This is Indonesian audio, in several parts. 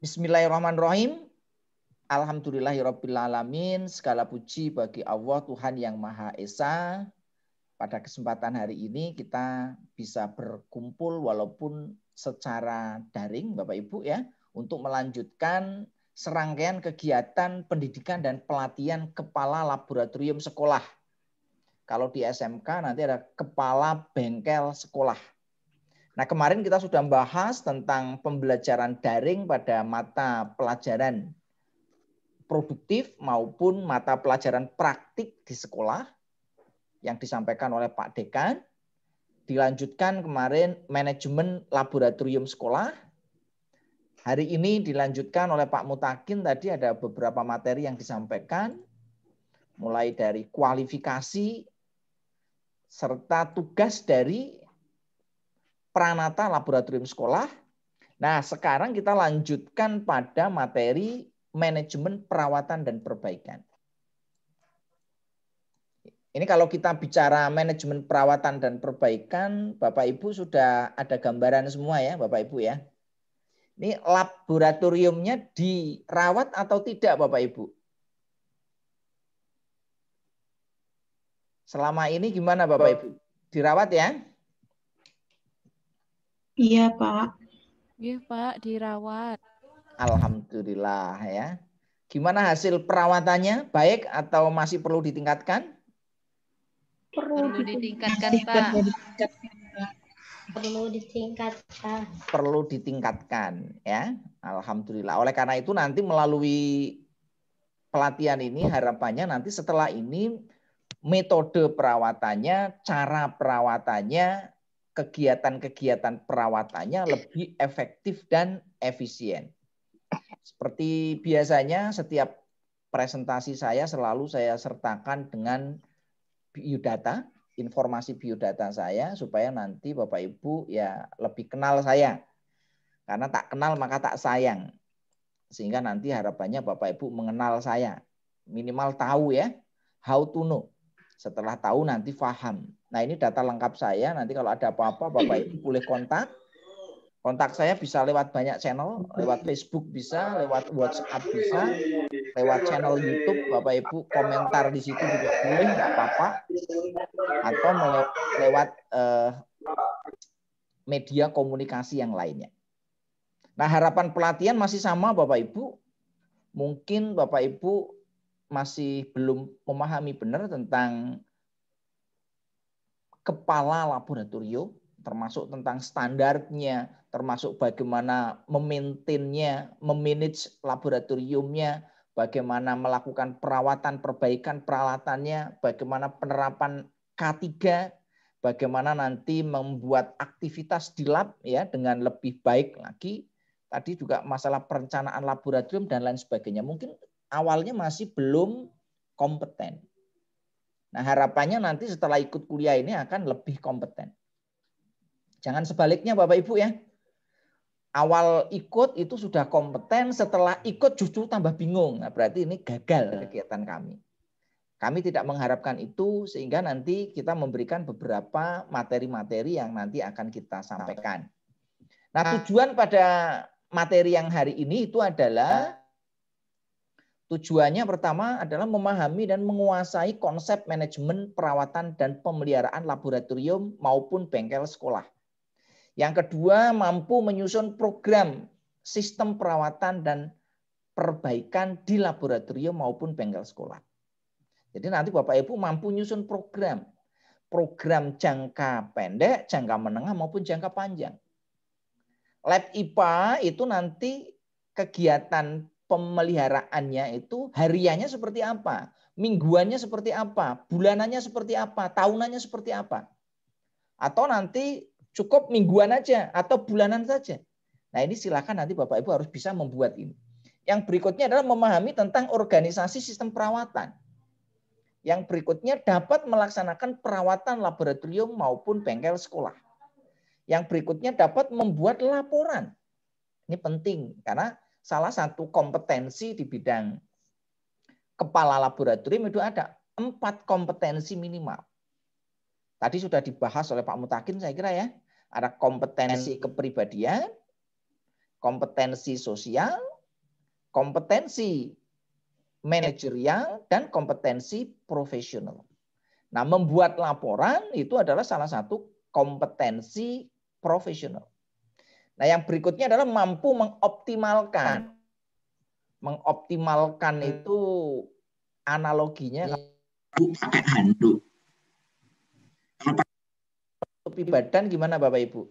Bismillahirrahmanirrahim. Alhamdulillahirabbil alamin. Segala puji bagi Allah Tuhan yang Maha Esa. Pada kesempatan hari ini kita bisa berkumpul walaupun secara daring Bapak Ibu ya, untuk melanjutkan serangkaian kegiatan pendidikan dan pelatihan kepala laboratorium sekolah. Kalau di SMK nanti ada kepala bengkel sekolah. Nah, kemarin kita sudah membahas tentang pembelajaran daring pada mata pelajaran produktif maupun mata pelajaran praktik di sekolah yang disampaikan oleh Pak Dekan. Dilanjutkan kemarin manajemen laboratorium sekolah. Hari ini dilanjutkan oleh Pak Mutakin, tadi ada beberapa materi yang disampaikan, mulai dari kualifikasi serta tugas dari Pranata laboratorium sekolah. Nah, sekarang kita lanjutkan pada materi manajemen perawatan dan perbaikan. Ini kalau kita bicara manajemen perawatan dan perbaikan, Bapak Ibu sudah ada gambaran semua ya, Bapak Ibu ya. Ini laboratoriumnya dirawat atau tidak, Bapak Ibu? Selama ini gimana, Bapak Ibu? Dirawat ya? Iya, Pak. Iya, Pak, dirawat. Alhamdulillah ya. Gimana hasil perawatannya? Baik atau masih perlu ditingkatkan? Perlu ditingkatkan, Pak. Perlu ditingkatkan. Perlu ditingkatkan ya. Alhamdulillah. Oleh karena itu nanti melalui pelatihan ini harapannya nanti setelah ini metode perawatannya, cara perawatannya, kegiatan-kegiatan perawatannya lebih efektif dan efisien. Seperti biasanya setiap presentasi saya selalu saya sertakan dengan biodata, informasi biodata saya supaya nanti Bapak Ibu ya lebih kenal saya. Karena tak kenal maka tak sayang. Sehingga nanti harapannya Bapak Ibu mengenal saya. Minimal tahu ya, how to know. Setelah tahu nanti paham. Nah, ini data lengkap saya. Nanti kalau ada apa-apa Bapak Ibu boleh kontak. Kontak saya bisa lewat banyak channel, lewat Facebook bisa, lewat WhatsApp bisa, lewat channel YouTube, Bapak Ibu komentar di situ juga boleh, nggak apa-apa, atau lewat media komunikasi yang lainnya. Nah, harapan pelatihan masih sama, Bapak Ibu. Mungkin Bapak Ibu masih belum memahami benar tentang kepala laboratorium, termasuk tentang standarnya, termasuk bagaimana memaintainnya, memanage laboratoriumnya, bagaimana melakukan perawatan, perbaikan peralatannya, bagaimana penerapan K3, bagaimana nanti membuat aktivitas di lab ya dengan lebih baik lagi. Tadi juga masalah perencanaan laboratorium dan lain sebagainya. Mungkin awalnya masih belum kompeten. Nah, harapannya nanti setelah ikut kuliah ini akan lebih kompeten. Jangan sebaliknya Bapak Ibu ya. Awal ikut itu sudah kompeten, setelah ikut justru tambah bingung. Nah, berarti ini gagal kegiatan kami. Kami tidak mengharapkan itu sehingga nanti kita memberikan beberapa materi-materi yang nanti akan kita sampaikan. Nah, tujuan pada materi yang hari ini itu adalah tujuannya pertama adalah memahami dan menguasai konsep manajemen perawatan dan pemeliharaan laboratorium maupun bengkel sekolah. Yang kedua, mampu menyusun program sistem perawatan dan perbaikan di laboratorium maupun bengkel sekolah. Jadi nanti Bapak Ibu mampu menyusun program jangka pendek, jangka menengah maupun jangka panjang. Lab IPA itu nanti kegiatan pemeliharaannya itu hariannya seperti apa, mingguannya seperti apa, bulanannya seperti apa, tahunannya seperti apa. Atau nanti cukup mingguan aja atau bulanan saja. Nah, ini silakan nanti Bapak Ibu harus bisa membuat ini. Yang berikutnya adalah memahami tentang organisasi sistem perawatan. Yang berikutnya dapat melaksanakan perawatan laboratorium maupun bengkel sekolah. Yang berikutnya dapat membuat laporan. Ini penting karena salah satu kompetensi di bidang kepala laboratorium itu ada 4 kompetensi minimal. Tadi sudah dibahas oleh Pak Mutakin saya kira ya. Ada kompetensi kepribadian, kompetensi sosial, kompetensi manajerial dan kompetensi profesional. Nah, membuat laporan itu adalah salah satu kompetensi profesional. Nah, yang berikutnya adalah mampu mengoptimalkan. Mengoptimalkan itu analoginya pakai handuk. Tutupi badan gimana Bapak Ibu?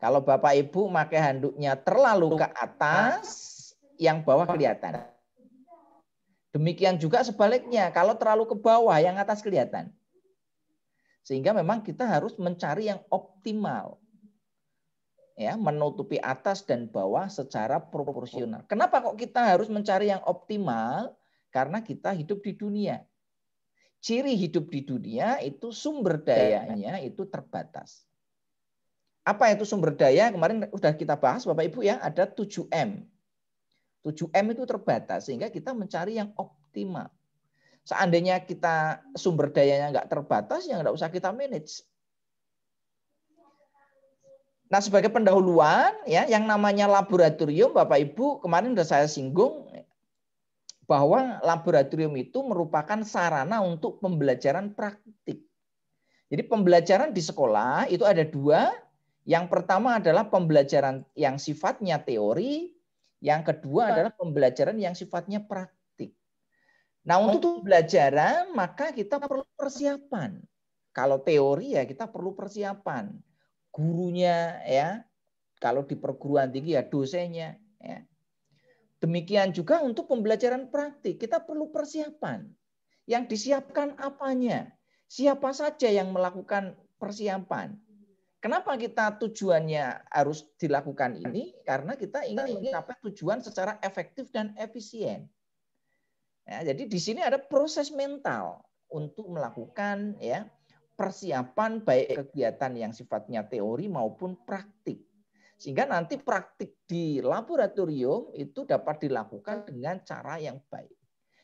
Kalau Bapak Ibu pakai handuknya terlalu ke atas, yang bawah kelihatan. Demikian juga sebaliknya, kalau terlalu ke bawah, yang atas kelihatan. Sehingga memang kita harus mencari yang optimal. Ya, menutupi atas dan bawah secara proporsional. Kenapa kok kita harus mencari yang optimal? Karena kita hidup di dunia. Ciri hidup di dunia itu sumber dayanya itu terbatas. Apa itu sumber daya? Kemarin sudah kita bahas Bapak Ibu ya, ada 7M. 7M itu terbatas sehingga kita mencari yang optimal. Seandainya kita sumber dayanya nggak terbatas, ya nggak usah kita manage. Nah, sebagai pendahuluan ya, yang namanya laboratorium Bapak Ibu kemarin sudah saya singgung bahwa laboratorium itu merupakan sarana untuk pembelajaran praktik. Jadi pembelajaran di sekolah itu ada dua. Yang pertama adalah pembelajaran yang sifatnya teori, yang kedua adalah pembelajaran yang sifatnya praktik. Nah, untuk pembelajaran maka kita perlu persiapan. Kalau teori ya kita perlu persiapan. Gurunya ya, kalau di perguruan tinggi ya dosennya ya. Demikian juga untuk pembelajaran praktik kita perlu persiapan. Yang disiapkan apanya? Siapa saja yang melakukan persiapan? Kenapa kita tujuannya harus dilakukan ini? Karena kita ingin mencapai tujuan secara efektif dan efisien. Ya, jadi di sini ada proses mental untuk melakukan ya persiapan baik kegiatan yang sifatnya teori maupun praktik. Sehingga nanti praktik di laboratorium itu dapat dilakukan dengan cara yang baik.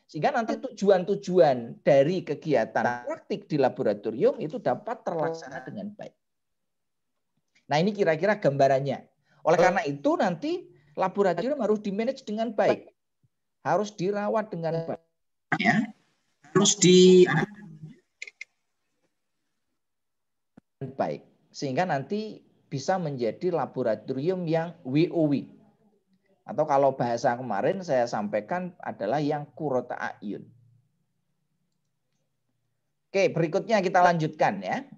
Sehingga nanti tujuan-tujuan dari kegiatan praktik di laboratorium itu dapat terlaksana dengan baik. Nah, ini kira-kira gambarannya. Oleh karena itu nanti laboratorium harus dimanage dengan baik. Harus dirawat dengan baik. Ya, harus di baik. Sehingga nanti bisa menjadi laboratorium yang WOW. Atau kalau bahasa kemarin saya sampaikan adalah yang qurrata a'yun. Oke, berikutnya kita lanjutkan ya.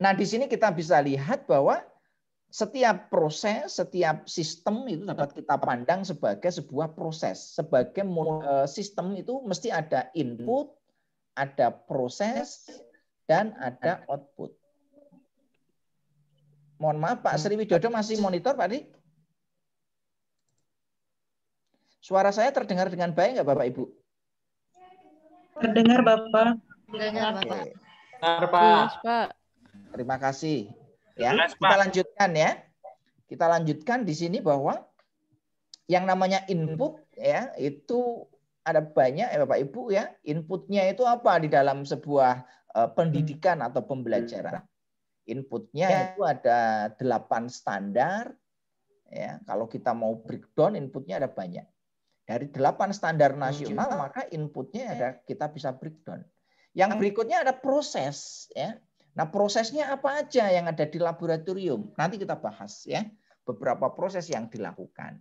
Nah, di sini kita bisa lihat bahwa setiap proses, setiap sistem itu dapat kita pandang sebagai sebuah proses. Sebagai sistem itu mesti ada input, ada proses, dan ada output. Mohon maaf Pak Sri Widodo masih monitor Pak Dik? Suara saya terdengar dengan baik nggak Bapak Ibu? Terdengar Bapak. Dengar Bapak. Jelas, Pak. Terima kasih. Ya, kita lanjutkan ya. Kita lanjutkan di sini bahwa yang namanya input ya itu ada banyak ya Bapak Ibu ya. Inputnya itu apa di dalam sebuah pendidikan atau pembelajaran? Inputnya itu ada 8 standar. Ya, kalau kita mau breakdown inputnya ada banyak. Dari 8 standar nasional maka inputnya ada kita bisa breakdown. Yang berikutnya ada proses ya. Nah, prosesnya apa aja yang ada di laboratorium? Nanti kita bahas ya, beberapa proses yang dilakukan.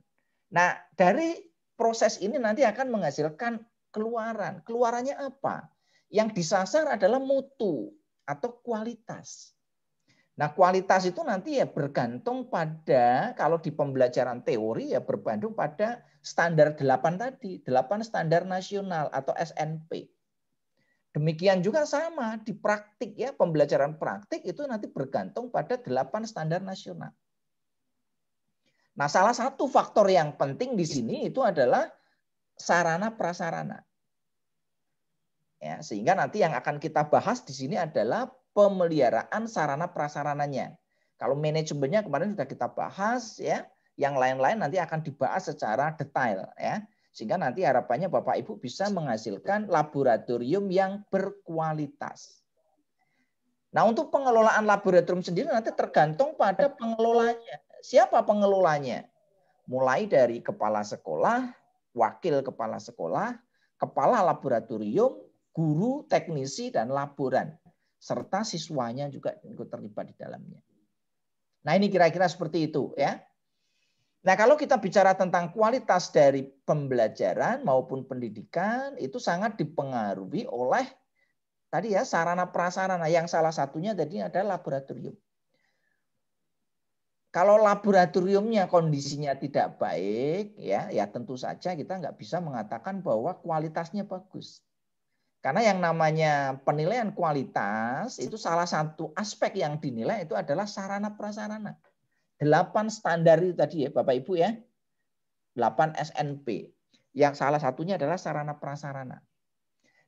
Nah, dari proses ini nanti akan menghasilkan keluaran. Keluarannya apa? Yang disasar adalah mutu atau kualitas. Nah, kualitas itu nanti ya bergantung pada, kalau di pembelajaran teori ya bergantung pada standar 8 tadi, 8 standar nasional atau SNP. Demikian juga sama di praktik ya, pembelajaran praktik itu nanti bergantung pada 8 standar nasional. Nah, salah satu faktor yang penting di sini itu adalah sarana prasarana. Ya, sehingga nanti yang akan kita bahas di sini adalah pemeliharaan sarana prasarananya. Kalau manajemennya kemarin sudah kita bahas ya, yang lain-lain nanti akan dibahas secara detail ya. Sehingga nanti harapannya Bapak Ibu bisa menghasilkan laboratorium yang berkualitas. Nah, untuk pengelolaan laboratorium sendiri nanti tergantung pada pengelolanya. Siapa pengelolanya? Mulai dari kepala sekolah, wakil kepala sekolah, kepala laboratorium, guru, teknisi, dan laboran. Serta siswanya juga ikut terlibat di dalamnya. Nah ini kira-kira seperti itu ya. Nah kalau kita bicara tentang kualitas dari pembelajaran maupun pendidikan, itu sangat dipengaruhi oleh tadi ya sarana prasarana, yang salah satunya tadi adalah laboratorium. Kalau laboratoriumnya kondisinya tidak baik, ya tentu saja kita nggak bisa mengatakan bahwa kualitasnya bagus. Karena yang namanya penilaian kualitas itu salah satu aspek yang dinilai itu adalah sarana prasarana. 8 standar itu tadi ya Bapak Ibu ya. 8 SNP. Yang salah satunya adalah sarana prasarana.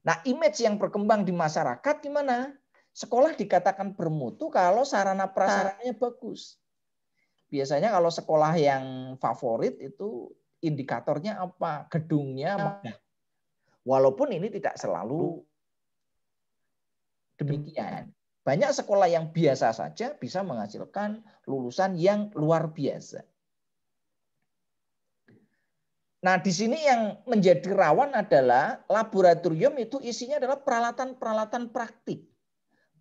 Nah, image yang berkembang di masyarakat gimana? Sekolah dikatakan bermutu kalau sarana prasarananya bagus. Biasanya kalau sekolah yang favorit itu indikatornya apa? Gedungnya megah. Walaupun ini tidak selalu demikian. Banyak sekolah yang biasa saja bisa menghasilkan lulusan yang luar biasa. Nah, di sini yang menjadi rawan adalah laboratorium itu isinya adalah peralatan-peralatan praktik.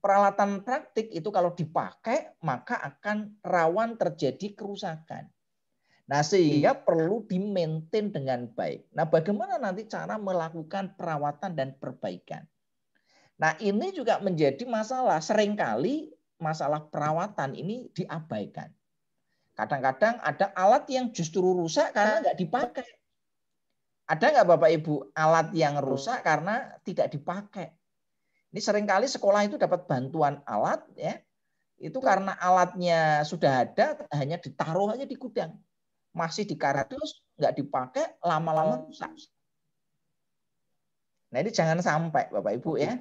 Peralatan praktik itu kalau dipakai maka akan rawan terjadi kerusakan. Nah, sehingga perlu di-maintain dengan baik. Nah, bagaimana nanti cara melakukan perawatan dan perbaikan? Nah, ini juga menjadi masalah. Seringkali masalah perawatan ini diabaikan. Kadang-kadang ada alat yang justru rusak karena nggak dipakai. Ada nggak Bapak Ibu alat yang rusak karena tidak dipakai? Ini seringkali sekolah itu dapat bantuan alat ya. Itu karena alatnya sudah ada hanya ditaruh aja di gudang. Masih di kardus, nggak dipakai, lama-lama rusak. Nah ini jangan sampai Bapak Ibu ya.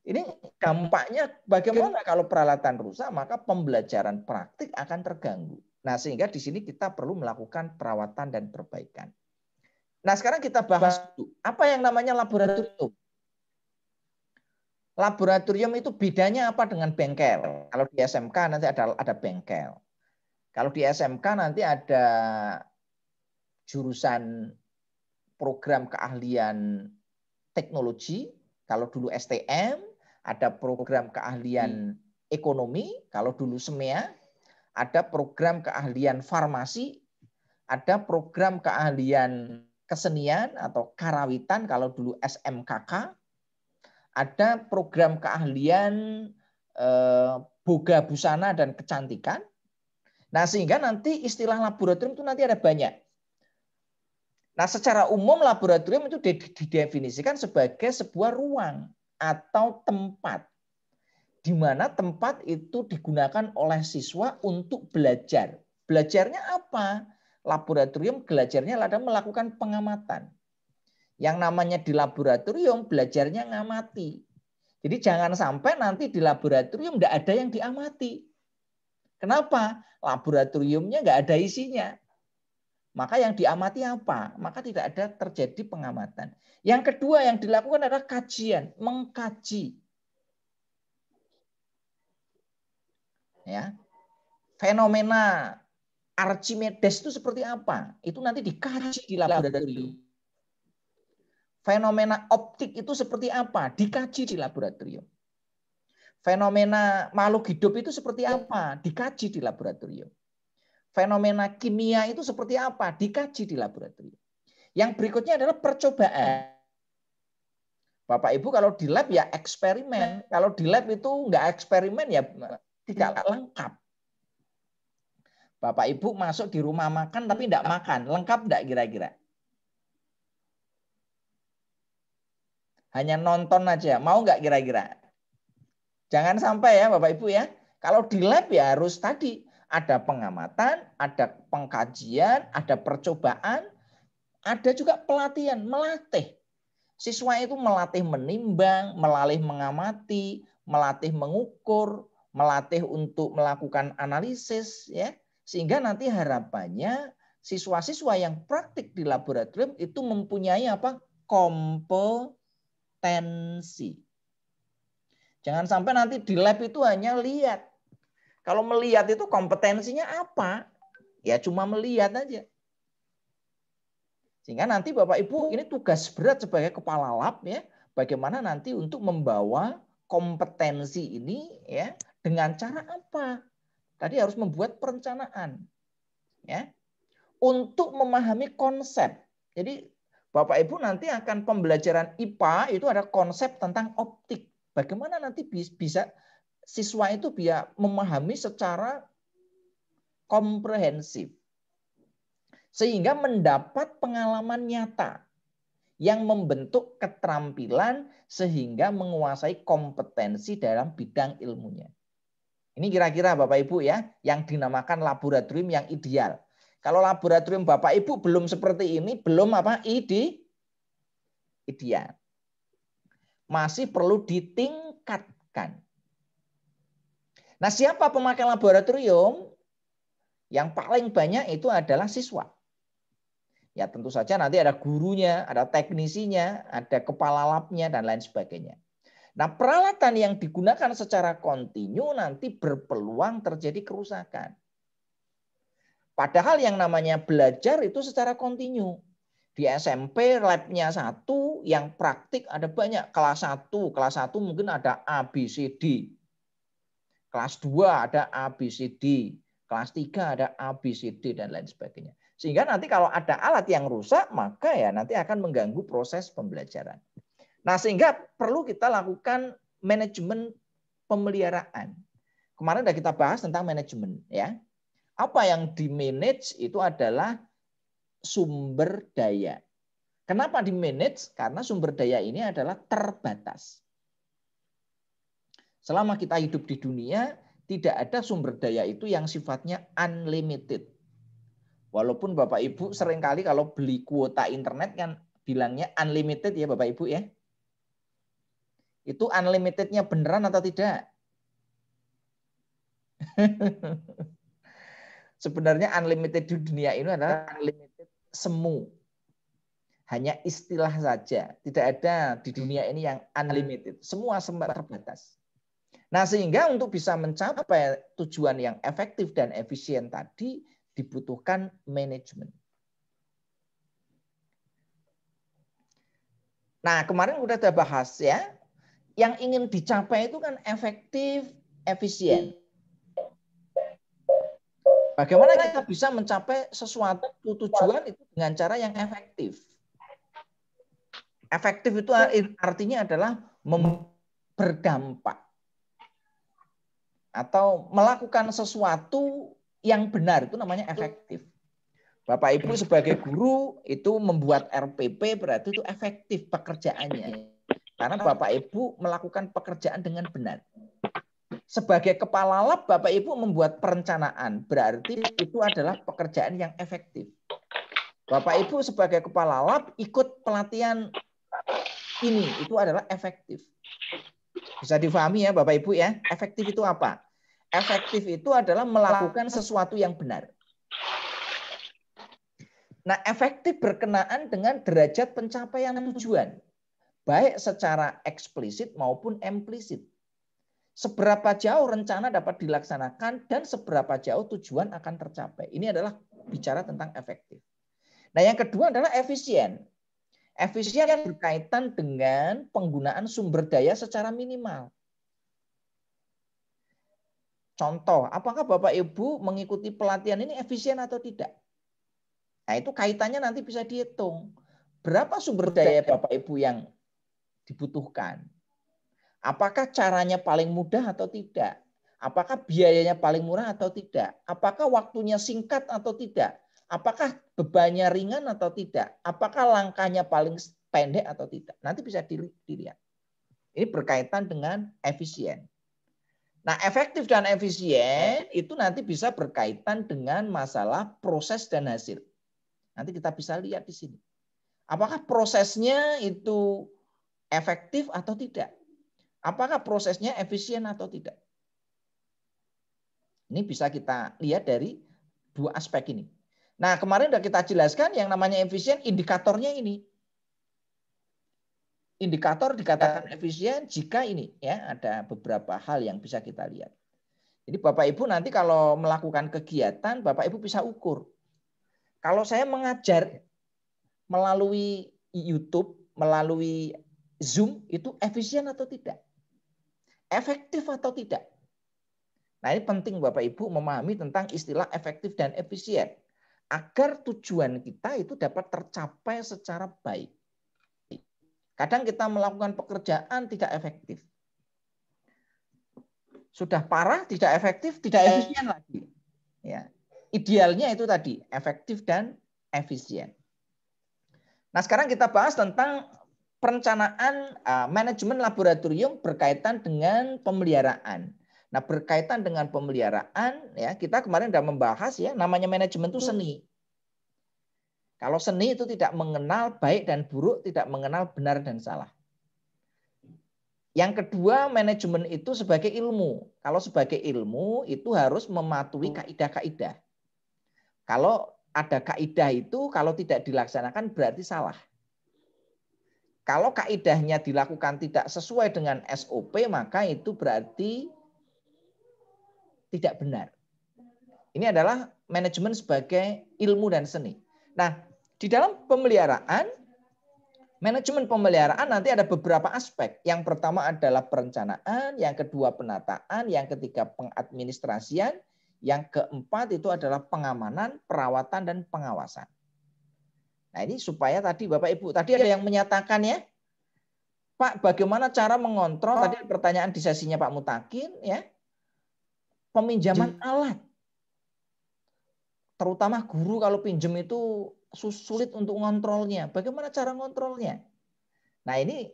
Ini dampaknya bagaimana kalau peralatan rusak, maka pembelajaran praktik akan terganggu. Nah sehingga di sini kita perlu melakukan perawatan dan perbaikan. Nah sekarang kita bahas dulu, apa yang namanya laboratorium? Laboratorium itu bedanya apa dengan bengkel? Kalau di SMK nanti ada bengkel. Kalau di SMK nanti ada jurusan program keahlian teknologi. Kalau dulu STM, ada program keahlian ekonomi. Kalau dulu SEMEA, ada program keahlian farmasi. Ada program keahlian kesenian atau karawitan kalau dulu SMKK, ada program keahlian boga busana dan kecantikan. Nah, sehingga nanti istilah laboratorium itu nanti ada banyak. Nah, secara umum laboratorium itu didefinisikan sebagai sebuah ruang atau tempat di mana tempat itu digunakan oleh siswa untuk belajar. Belajarnya apa? Laboratorium belajarnya adalah melakukan pengamatan. Yang namanya di laboratorium belajarnya ngamati. Jadi jangan sampai nanti di laboratorium tidak ada yang diamati. Kenapa? Laboratoriumnya nggak ada isinya. Maka yang diamati apa? Maka tidak ada terjadi pengamatan. Yang kedua yang dilakukan adalah kajian, mengkaji. Ya. Fenomena Archimedes itu seperti apa? Itu nanti dikaji di laboratorium. Fenomena optik itu seperti apa? Dikaji di laboratorium. Fenomena makhluk hidup itu seperti apa? Dikaji di laboratorium. Fenomena kimia itu seperti apa? Dikaji di laboratorium. Yang berikutnya adalah percobaan. Bapak Ibu kalau di lab ya eksperimen. Kalau di lab itu nggak eksperimen ya tidak lengkap. Bapak Ibu masuk di rumah makan tapi tidak makan. Lengkap enggak kira-kira? Hanya nonton aja. Mau enggak kira-kira? Jangan sampai ya Bapak Ibu ya. Kalau di lab ya harus tadi. Ada pengamatan, ada pengkajian, ada percobaan. Ada juga pelatihan, melatih. Siswa itu melatih menimbang, melatih mengamati, melatih mengukur, melatih untuk melakukan analisis ya. Sehingga nanti harapannya siswa-siswa yang praktik di laboratorium itu mempunyai apa? Kompetensi. Jangan sampai nanti di lab itu hanya lihat. Kalau melihat itu kompetensinya apa? ya cuma melihat aja. Sehingga nanti Bapak Ibu ini tugas berat sebagai kepala lab ya, bagaimana nanti untuk membawa kompetensi ini ya dengan cara apa? Tadi harus membuat perencanaan ya untuk memahami konsep. Jadi Bapak Ibu nanti akan pembelajaran IPA itu ada konsep tentang optik. Bagaimana nanti bisa siswa itu bisa memahami secara komprehensif. Sehingga mendapat pengalaman nyata yang membentuk keterampilan sehingga menguasai kompetensi dalam bidang ilmunya. Ini kira-kira Bapak Ibu ya, yang dinamakan laboratorium yang ideal. Kalau laboratorium Bapak Ibu belum seperti ini, belum apa? Ideal. Masih perlu ditingkatkan. Nah, siapa pemakai laboratorium? Yang paling banyak itu adalah siswa. Ya tentu saja nanti ada gurunya, ada teknisinya, ada kepala labnya, dan lain sebagainya. Nah, peralatan yang digunakan secara kontinu nanti berpeluang terjadi kerusakan. Padahal yang namanya belajar itu secara kontinu. Di SMP labnya 1, yang praktik ada banyak. Kelas 1 mungkin ada A, B, C, D. Kelas 2 ada A, B, C, D. Kelas 3 ada A, B, C, D, dan lain sebagainya. Sehingga nanti kalau ada alat yang rusak, maka ya nanti akan mengganggu proses pembelajaran. Nah, sehingga perlu kita lakukan manajemen pemeliharaan. Kemarin sudah kita bahas tentang manajemen ya. Apa yang di-manage itu adalah sumber daya. Kenapa di-manage? Karena sumber daya ini adalah terbatas. Selama kita hidup di dunia, tidak ada sumber daya itu yang sifatnya unlimited. Walaupun Bapak Ibu seringkali kalau beli kuota internet kan bilangnya unlimited ya Bapak Ibu ya. Itu unlimitednya beneran atau tidak? Sebenarnya unlimited di dunia ini adalah unlimited semu. Hanya istilah saja. Tidak ada di dunia ini yang unlimited. Semua terbatas. Nah, sehingga untuk bisa mencapai tujuan yang efektif dan efisien tadi dibutuhkan manajemen. Nah, kemarin udah kita bahas ya. Yang ingin dicapai itu kan efektif, efisien. Bagaimana kita bisa mencapai sesuatu tujuan itu dengan cara yang efektif? Efektif itu artinya adalah berdampak. Atau melakukan sesuatu yang benar, itu namanya efektif. Bapak Ibu sebagai guru itu membuat RPP berarti itu efektif pekerjaannya. Karena Bapak Ibu melakukan pekerjaan dengan benar. Sebagai kepala lab, Bapak Ibu membuat perencanaan, berarti itu adalah pekerjaan yang efektif. Bapak Ibu sebagai kepala lab ikut pelatihan ini, itu adalah efektif. Bisa difahami ya Bapak Ibu ya, efektif itu apa? Efektif itu adalah melakukan sesuatu yang benar. Nah, efektif berkenaan dengan derajat pencapaian tujuan, baik secara eksplisit maupun implisit. Seberapa jauh rencana dapat dilaksanakan dan seberapa jauh tujuan akan tercapai. Ini adalah bicara tentang efektif. Nah, yang kedua adalah efisien. Efisien berkaitan dengan penggunaan sumber daya secara minimal. Contoh, apakah Bapak Ibu mengikuti pelatihan ini efisien atau tidak? Nah, itu kaitannya nanti bisa dihitung. Berapa sumber daya Bapak Ibu yang dibutuhkan? Apakah caranya paling mudah atau tidak? Apakah biayanya paling murah atau tidak? Apakah waktunya singkat atau tidak? Apakah bebannya ringan atau tidak? Apakah langkahnya paling pendek atau tidak? Nanti bisa dilihat. Ini berkaitan dengan efisien. Nah, efektif dan efisien itu nanti bisa berkaitan dengan masalah proses dan hasil. Nanti kita bisa lihat di sini. Apakah prosesnya itu efektif atau tidak? Apakah prosesnya efisien atau tidak? Ini bisa kita lihat dari dua aspek ini. Nah, kemarin sudah kita jelaskan yang namanya efisien, indikatornya ini. Indikator dikatakan efisien jika ini ya ada beberapa hal yang bisa kita lihat. Jadi Bapak Ibu nanti kalau melakukan kegiatan, Bapak Ibu bisa ukur. Kalau saya mengajar melalui YouTube, melalui Zoom, itu efisien atau tidak? Efektif atau tidak? Nah, ini penting Bapak Ibu memahami tentang istilah efektif dan efisien. Agar tujuan kita itu dapat tercapai secara baik. Kadang kita melakukan pekerjaan tidak efektif. Sudah parah, tidak efektif, tidak efisien lagi. Ya. Idealnya itu tadi, efektif dan efisien. Nah, sekarang kita bahas tentang perencanaan manajemen laboratorium berkaitan dengan pemeliharaan. Nah, berkaitan dengan pemeliharaan, ya kita kemarin sudah membahas ya, namanya manajemen itu seni. Kalau seni itu tidak mengenal baik dan buruk, tidak mengenal benar dan salah. Yang kedua, manajemen itu sebagai ilmu. Kalau sebagai ilmu itu harus mematuhi kaidah-kaidah. Kalau ada kaidah itu kalau tidak dilaksanakan berarti salah. Kalau kaidahnya dilakukan tidak sesuai dengan SOP, maka itu berarti tidak benar. Ini adalah manajemen sebagai ilmu dan seni. Nah, di dalam pemeliharaan, manajemen pemeliharaan nanti ada beberapa aspek. Yang pertama adalah perencanaan, yang kedua penataan, yang ketiga pengadministrasian, yang keempat itu adalah pengamanan, perawatan, dan pengawasan. Nah, ini supaya tadi Bapak Ibu, tadi ada yang menyatakan ya, Pak, bagaimana cara mengontrol, tadi pertanyaan di sesinya Pak Mutakin, ya, peminjaman alat. Terutama guru kalau pinjam itu sulit untuk ngontrolnya. Bagaimana cara ngontrolnya? Nah, ini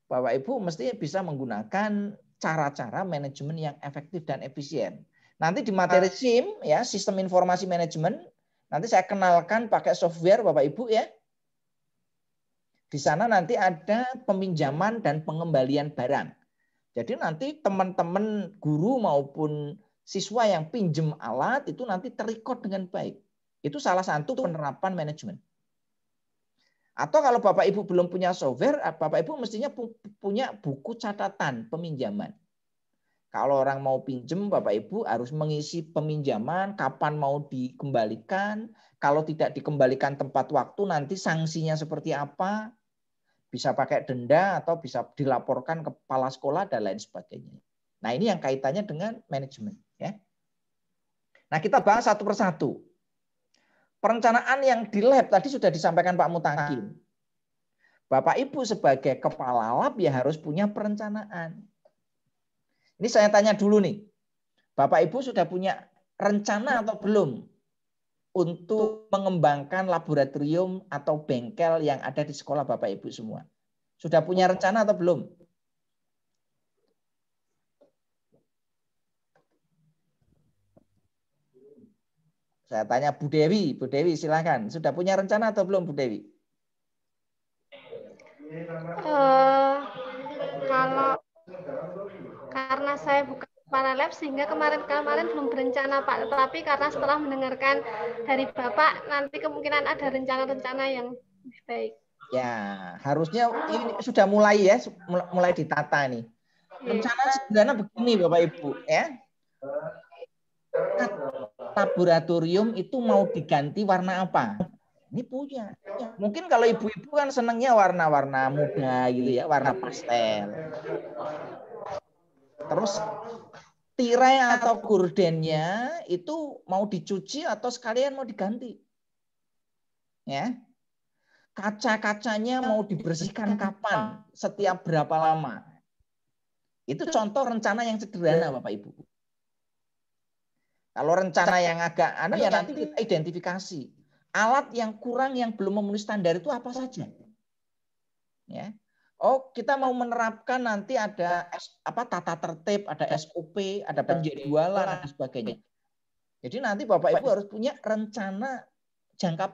Bapak Ibu mesti bisa menggunakan cara-cara manajemen yang efektif dan efisien. Nanti di materi SIM ya, sistem informasi manajemen, nanti saya kenalkan pakai software Bapak Ibu ya. Di sana nanti ada peminjaman dan pengembalian barang. Jadi nanti teman-teman guru maupun siswa yang pinjam alat itu nanti terrecord dengan baik. Itu salah satu penerapan manajemen. Atau kalau Bapak Ibu belum punya software, Bapak Ibu mestinya punya buku catatan peminjaman. Kalau orang mau pinjam, Bapak Ibu harus mengisi peminjaman, kapan mau dikembalikan, kalau tidak dikembalikan tepat waktu, nanti sanksinya seperti apa, bisa pakai denda atau bisa dilaporkan ke kepala sekolah dan lain sebagainya. Nah, ini yang kaitannya dengan manajemen. Ya. Nah, kita bahas satu persatu. Perencanaan yang di lab tadi sudah disampaikan Pak Mutakin. Bapak Ibu sebagai kepala lab ya harus punya perencanaan. Ini saya tanya dulu nih. Bapak Ibu sudah punya rencana atau belum untuk mengembangkan laboratorium atau bengkel yang ada di sekolah Bapak Ibu semua? Sudah punya rencana atau belum? Saya tanya Bu Dewi silakan. Sudah punya rencana atau belum Bu Dewi? Kalau karena saya bukan kepala lab sehingga kemarin belum berencana Pak. Tetapi karena setelah mendengarkan dari Bapak nanti kemungkinan ada rencana-rencana yang lebih baik. Ya, harusnya ini sudah mulai ya, mulai ditata nih. Rencana sederhana begini Bapak Ibu ya. Laboratorium itu mau diganti warna apa? Ini punya. Mungkin kalau ibu-ibu kan senangnya warna-warna muda gitu ya, warna pastel. Terus tirai atau gordennya itu mau dicuci atau sekalian mau diganti. Ya. Kaca-kacanya mau dibersihkan kapan? Setiap berapa lama? Itu contoh rencana yang sederhana Bapak Ibu. Kalau rencana yang agak ya nanti kita identifikasi alat yang kurang yang belum memenuhi standar itu apa saja. Ya. Oh, kita mau menerapkan nanti ada tata tertib, ada SOP, ada penjadwalan dan sebagainya. Jadi nanti Bapak Ibu harus punya rencana jangka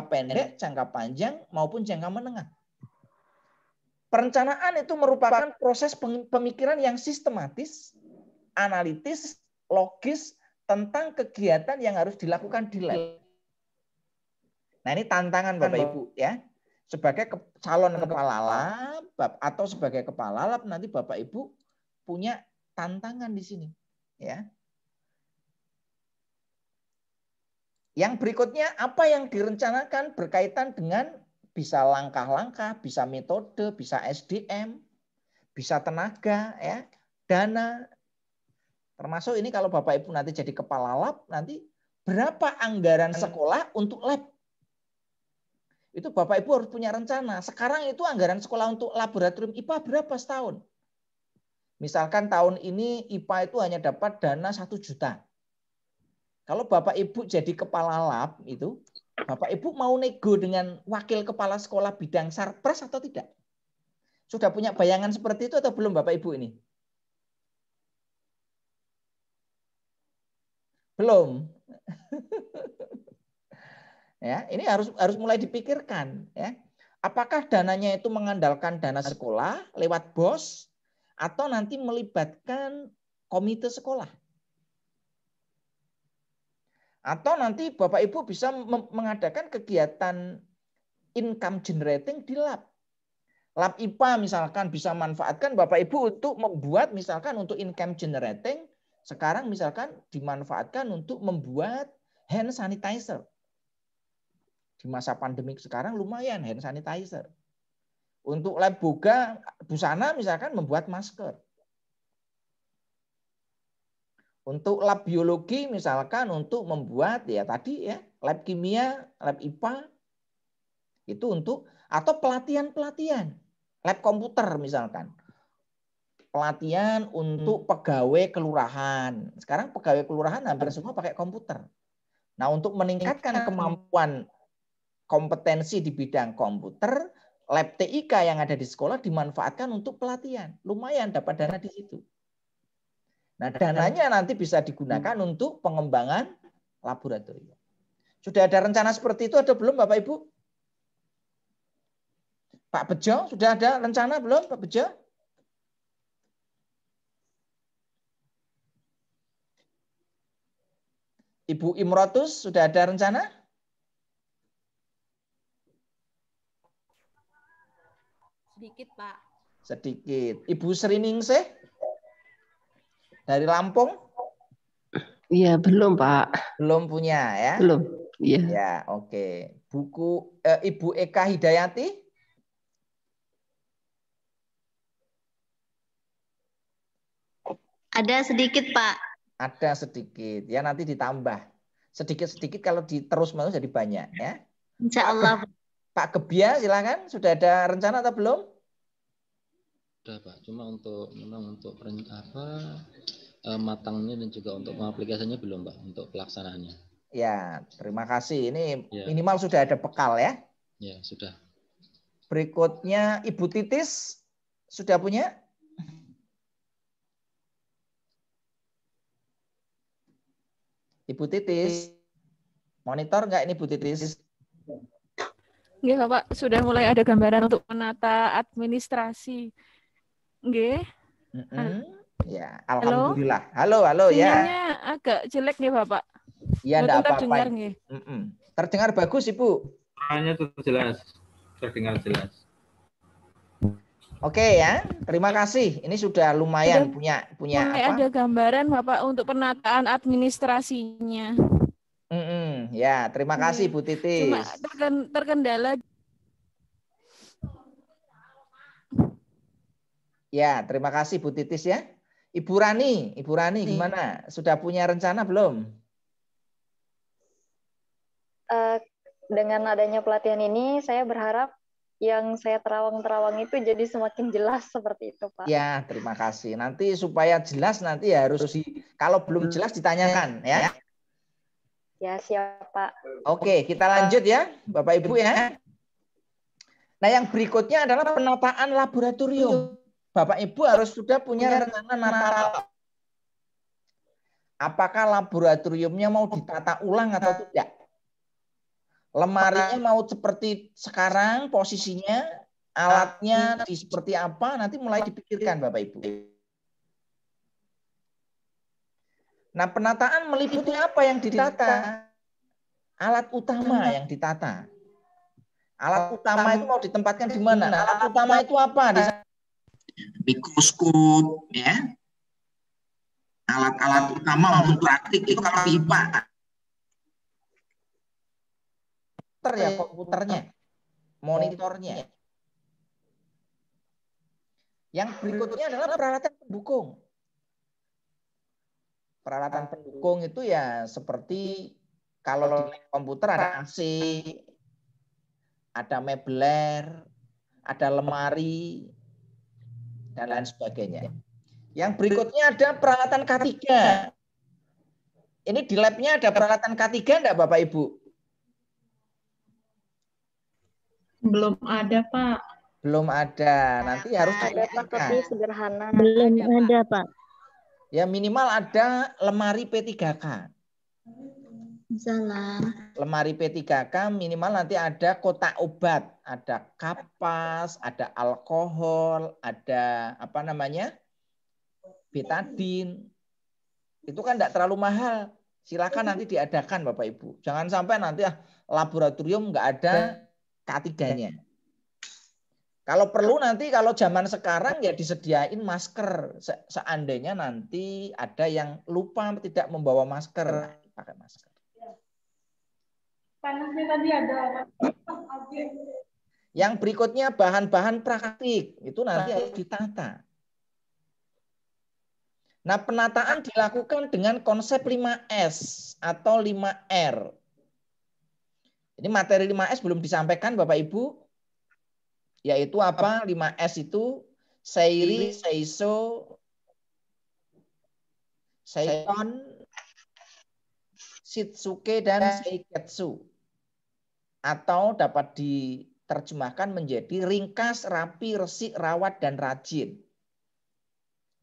pendek, jangka panjang maupun jangka menengah. Perencanaan itu merupakan proses pemikiran yang sistematis, analitis, logis tentang kegiatan yang harus dilakukan di lab. Nah, ini tantangan Bapak Ibu ya. Sebagai calon kepala lab atau sebagai kepala lab nanti Bapak Ibu punya tantangan di sini ya. Yang berikutnya, apa yang direncanakan berkaitan dengan bisa langkah-langkah, bisa metode, bisa SDM, bisa tenaga, ya, dana. Termasuk ini kalau Bapak Ibu nanti jadi kepala lab, nanti berapa anggaran sekolah untuk lab? Itu Bapak Ibu harus punya rencana. Sekarang itu anggaran sekolah untuk laboratorium IPA berapa setahun? Misalkan tahun ini IPA itu hanya dapat dana 1 juta. Kalau Bapak Ibu jadi kepala lab itu, Bapak Ibu mau nego dengan wakil kepala sekolah bidang sarpres atau tidak? Sudah punya bayangan seperti itu atau belum Bapak Ibu ini? Belum. Ya, ini harus mulai dipikirkan, ya. Apakah dananya itu mengandalkan dana sekolah lewat BOS atau nanti melibatkan komite sekolah? Atau nanti Bapak Ibu bisa mengadakan kegiatan income generating di lab. Lab IPA misalkan bisa manfaatkan Bapak Ibu untuk membuat misalkan untuk income generating, sekarang misalkan dimanfaatkan untuk membuat hand sanitizer. Di masa pandemik sekarang lumayan hand sanitizer. Untuk lab boga busana misalkan membuat masker. Untuk lab biologi misalkan untuk membuat ya tadi ya lab kimia, lab IPA itu untuk atau pelatihan-pelatihan. Lab komputer misalkan. Pelatihan untuk pegawai kelurahan. Sekarang pegawai kelurahan hampir semua pakai komputer. Nah, untuk meningkatkan kemampuan kompetensi di bidang komputer, lab TIK yang ada di sekolah dimanfaatkan untuk pelatihan. Lumayan dapat dana di situ. Nah, dananya nanti bisa digunakan untuk pengembangan laboratorium. Sudah ada rencana seperti itu atau belum Bapak Ibu? Pak Bejo, sudah ada rencana belum Pak Bejo? Ibu Imrotus, sudah ada rencana? Sedikit, Pak. Sedikit. Ibu Sriningsih dari Lampung? Iya, belum, Pak. Belum punya ya? Belum. Iya. Ya, oke. Buku Ibu Eka Hidayati? Ada sedikit, Pak. Ada sedikit. Ya, nanti ditambah. Sedikit-sedikit kalau terus-menerus jadi banyak ya. Insya Allah. Pak Gebia silakan. Sudah ada rencana atau belum? Sudah Pak. Cuma memang untuk matangnya dan juga untuk pengaplikasiannya belum Pak. Untuk pelaksanaannya. Ya, terima kasih. Ini ya, minimal sudah ada bekal ya. Ya, sudah. Berikutnya Ibu Titis sudah punya? Ibu Titis, monitor nggak ini Bu Titis? Nggih, Bapak, sudah mulai ada gambaran untuk menata administrasi. Nggih. Ya, alhamdulillah. Halo ya. Sinyalnya agak jelek nih, Bapak. Iya, enggak apa-apa. Terdengar, terdengar bagus, Ibu. Suaranya jelas. Terdengar jelas. Oke ya, terima kasih. Ini sudah lumayan punya mulai apa? Ada gambaran Bapak untuk penataan administrasinya. Ya, terima kasih Bu Titis. Cuma terkendala. Ya, terima kasih Bu Titis ya. Ibu Rani gimana? Sudah punya rencana belum? Dengan adanya pelatihan ini, saya berharap yang saya terawang-terawang itu jadi semakin jelas seperti itu, Pak. Ya, terima kasih. Nanti supaya jelas nanti harus kalau belum jelas ditanyakan ya. Ya, siap, Pak. Oke, kita lanjut ya, Bapak Ibu ya. Nah, yang berikutnya adalah penataan laboratorium. Bapak Ibu harus sudah punya rencana nata. Apakah laboratoriumnya mau ditata ulang atau tidak? Lemarinya mau seperti sekarang posisinya, alatnya seperti apa, nanti mulai dipikirkan Bapak Ibu. Nah, penataan meliputi apa yang ditata? Alat utama yang ditata. Alat utama itu mau ditempatkan di mana? Alat utama itu apa? Mikroskop, ya. Alat-alat utama untuk praktik itu kalau IPA. ya komputernya, monitornya. Yang berikutnya adalah peralatan pendukung. Peralatan pendukung itu ya seperti kalau di komputer ada AC, ada mebler, ada lemari, dan lain sebagainya. Yang berikutnya ada peralatan K3. Ini di labnya ada peralatan K3 enggak Bapak Ibu? Belum ada, Pak. Belum ada. Nanti harus Ada Pak, tapi sederhana. Belum ada, Pak. Ya minimal ada lemari P3K. Salah. Lemari P3K minimal nanti ada kotak obat, ada kapas, ada alkohol, ada apa namanya? Betadin. Itu kan tidak terlalu mahal. Silakan nanti diadakan Bapak Ibu. Jangan sampai nanti laboratorium nggak ada K3-nya. Kalau perlu nanti kalau zaman sekarang ya disediain masker. Seandainya nanti ada yang lupa tidak membawa masker, pakai masker. Panasnya tadi ada. Yang berikutnya bahan-bahan praktik. Itu nanti harus ditata. Nah, penataan dilakukan dengan konsep 5S atau 5R. Ini materi 5S belum disampaikan Bapak Ibu. Yaitu apa? 5S itu Seiri, Seiso, Seikon, Shitsuke, dan Seiketsu. Atau dapat diterjemahkan menjadi ringkas, rapi, resik, rawat, dan rajin.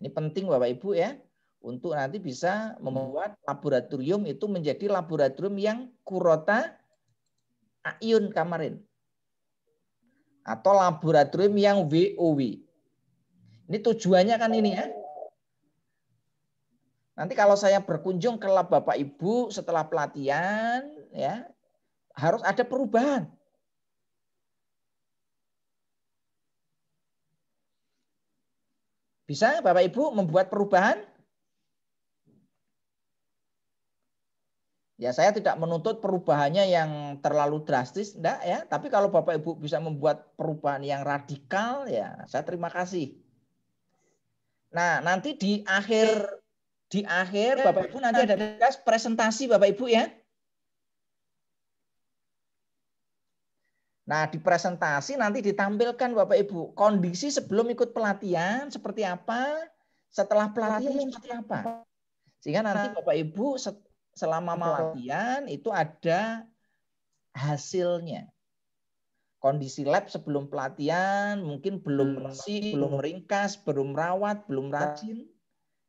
Ini penting Bapak Ibu ya. Untuk nanti bisa membuat laboratorium itu menjadi laboratorium yang kurota ayun kamarin. Atau laboratorium yang WOW. Ini tujuannya kan ini ya. Nanti kalau saya berkunjung ke lab Bapak Ibu setelah pelatihan ya, harus ada perubahan. Bisa Bapak Ibu membuat perubahan? Ya saya tidak menuntut perubahannya yang terlalu drastis, enggak ya. Tapi kalau Bapak Ibu bisa membuat perubahan yang radikal, ya saya terima kasih. Nah nanti di akhir Bapak Ibu nanti ada tugas presentasi Bapak Ibu ya. Nah di presentasi nanti ditampilkan Bapak Ibu kondisi sebelum ikut pelatihan seperti apa, setelah pelatihan seperti apa. Sehingga nanti Bapak Ibu selama pelatihan itu ada hasilnya. Kondisi lab sebelum pelatihan mungkin belum bersih, belum ringkas, belum rawat, belum rajin.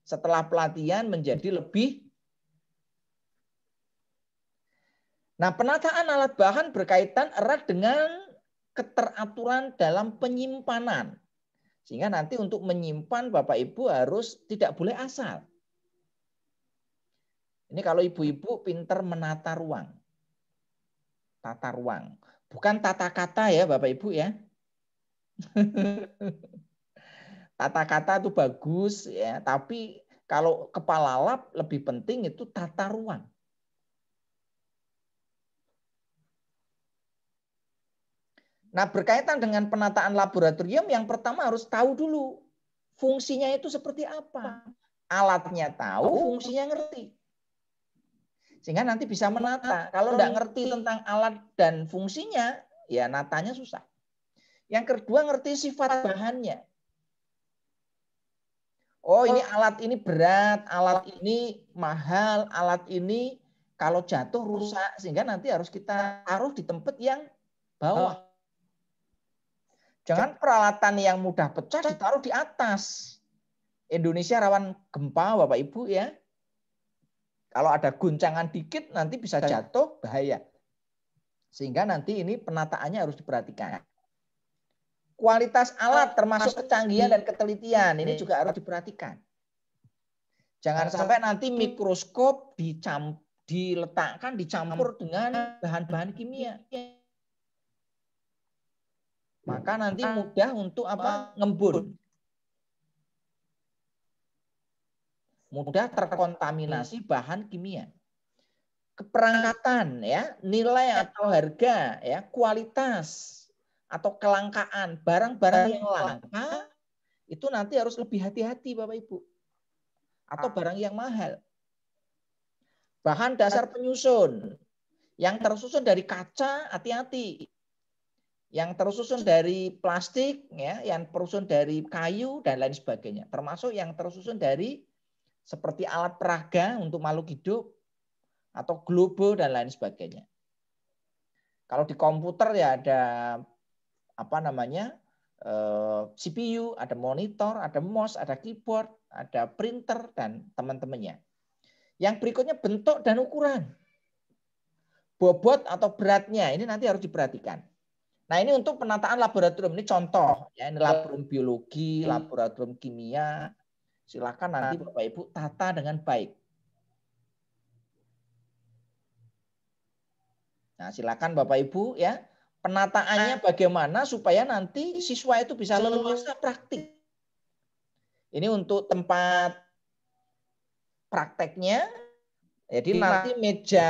Setelah pelatihan menjadi lebih. Nah, penataan alat bahan berkaitan erat dengan keteraturan dalam penyimpanan. Sehingga nanti untuk menyimpan Bapak Ibu harus tidak boleh asal. Ini kalau ibu-ibu pinter menata ruang. Tata ruang. Bukan tata kata ya Bapak Ibu ya. Tata kata itu bagus ya, tapi kalau kepala lab lebih penting itu tata ruang. Nah, berkaitan dengan penataan laboratorium yang pertama harus tahu dulu fungsinya itu seperti apa. Alatnya tahu, fungsinya ngerti. Sehingga nanti bisa menata. Kalau nggak ngerti tentang alat dan fungsinya, ya natanya susah. Yang kedua ngerti sifat bahannya. Oh ini alat ini berat, alat ini mahal, alat ini kalau jatuh rusak. Sehingga nanti harus kita taruh di tempat yang bawah. Jangan peralatan yang mudah pecah ditaruh di atas. Indonesia rawan gempa Bapak Ibu ya. Kalau ada guncangan dikit nanti bisa jatuh, bahaya. Sehingga nanti ini penataannya harus diperhatikan. Kualitas alat termasuk kecanggihan dan ketelitian ini juga harus diperhatikan. Jangan sampai nanti mikroskop diletakkan, dicampur dengan bahan-bahan kimia. Maka nanti mudah untuk apa? Ngembun. Mudah terkontaminasi bahan kimia. keperangkatan ya, nilai atau harga ya, kualitas atau kelangkaan barang-barang yang langka itu nanti harus lebih hati-hati Bapak Ibu. Atau barang yang mahal. Bahan dasar penyusun yang tersusun dari kaca, hati-hati. Yang tersusun dari plastik, ya, yang tersusun dari kayu dan lain sebagainya. Termasuk yang tersusun dari seperti alat peraga untuk makhluk hidup atau globe dan lain sebagainya. Kalau di komputer ya ada apa namanya CPU, ada monitor, ada mouse, ada keyboard, ada printer dan teman-temannya. Yang berikutnya bentuk dan ukuran. Bobot atau beratnya ini nanti harus diperhatikan. Nah, ini untuk penataan laboratorium, ini contoh ya, ini laboratorium biologi, laboratorium kimia. Silakan nanti Bapak Ibu tata dengan baik. Nah, silakan Bapak Ibu ya, penataannya bagaimana supaya nanti siswa itu bisa leluasa praktik. Ini untuk tempat prakteknya. Jadi nanti meja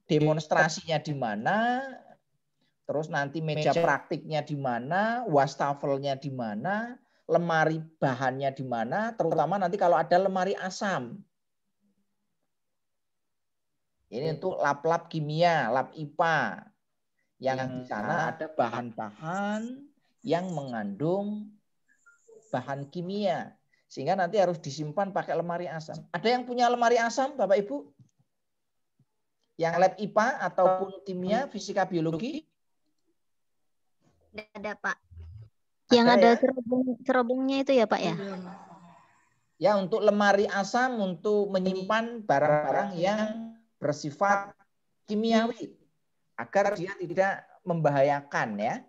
demonstrasinya di mana, terus nanti meja praktiknya di mana, wastafelnya di mana, lemari bahannya di mana, terutama nanti kalau ada lemari asam. Ini untuk lab-lab kimia, lab IPA. Yang di sana ada bahan-bahan yang mengandung bahan kimia. Sehingga nanti harus disimpan pakai lemari asam. Ada yang punya lemari asam, Bapak Ibu? Yang lab IPA ataupun kimia, fisika, biologi? Ada, Pak. Yang ada ya? Cerobongnya itu ya, Pak ya? Ya, untuk lemari asam untuk menyimpan barang-barang yang bersifat kimiawi agar dia tidak membahayakan ya.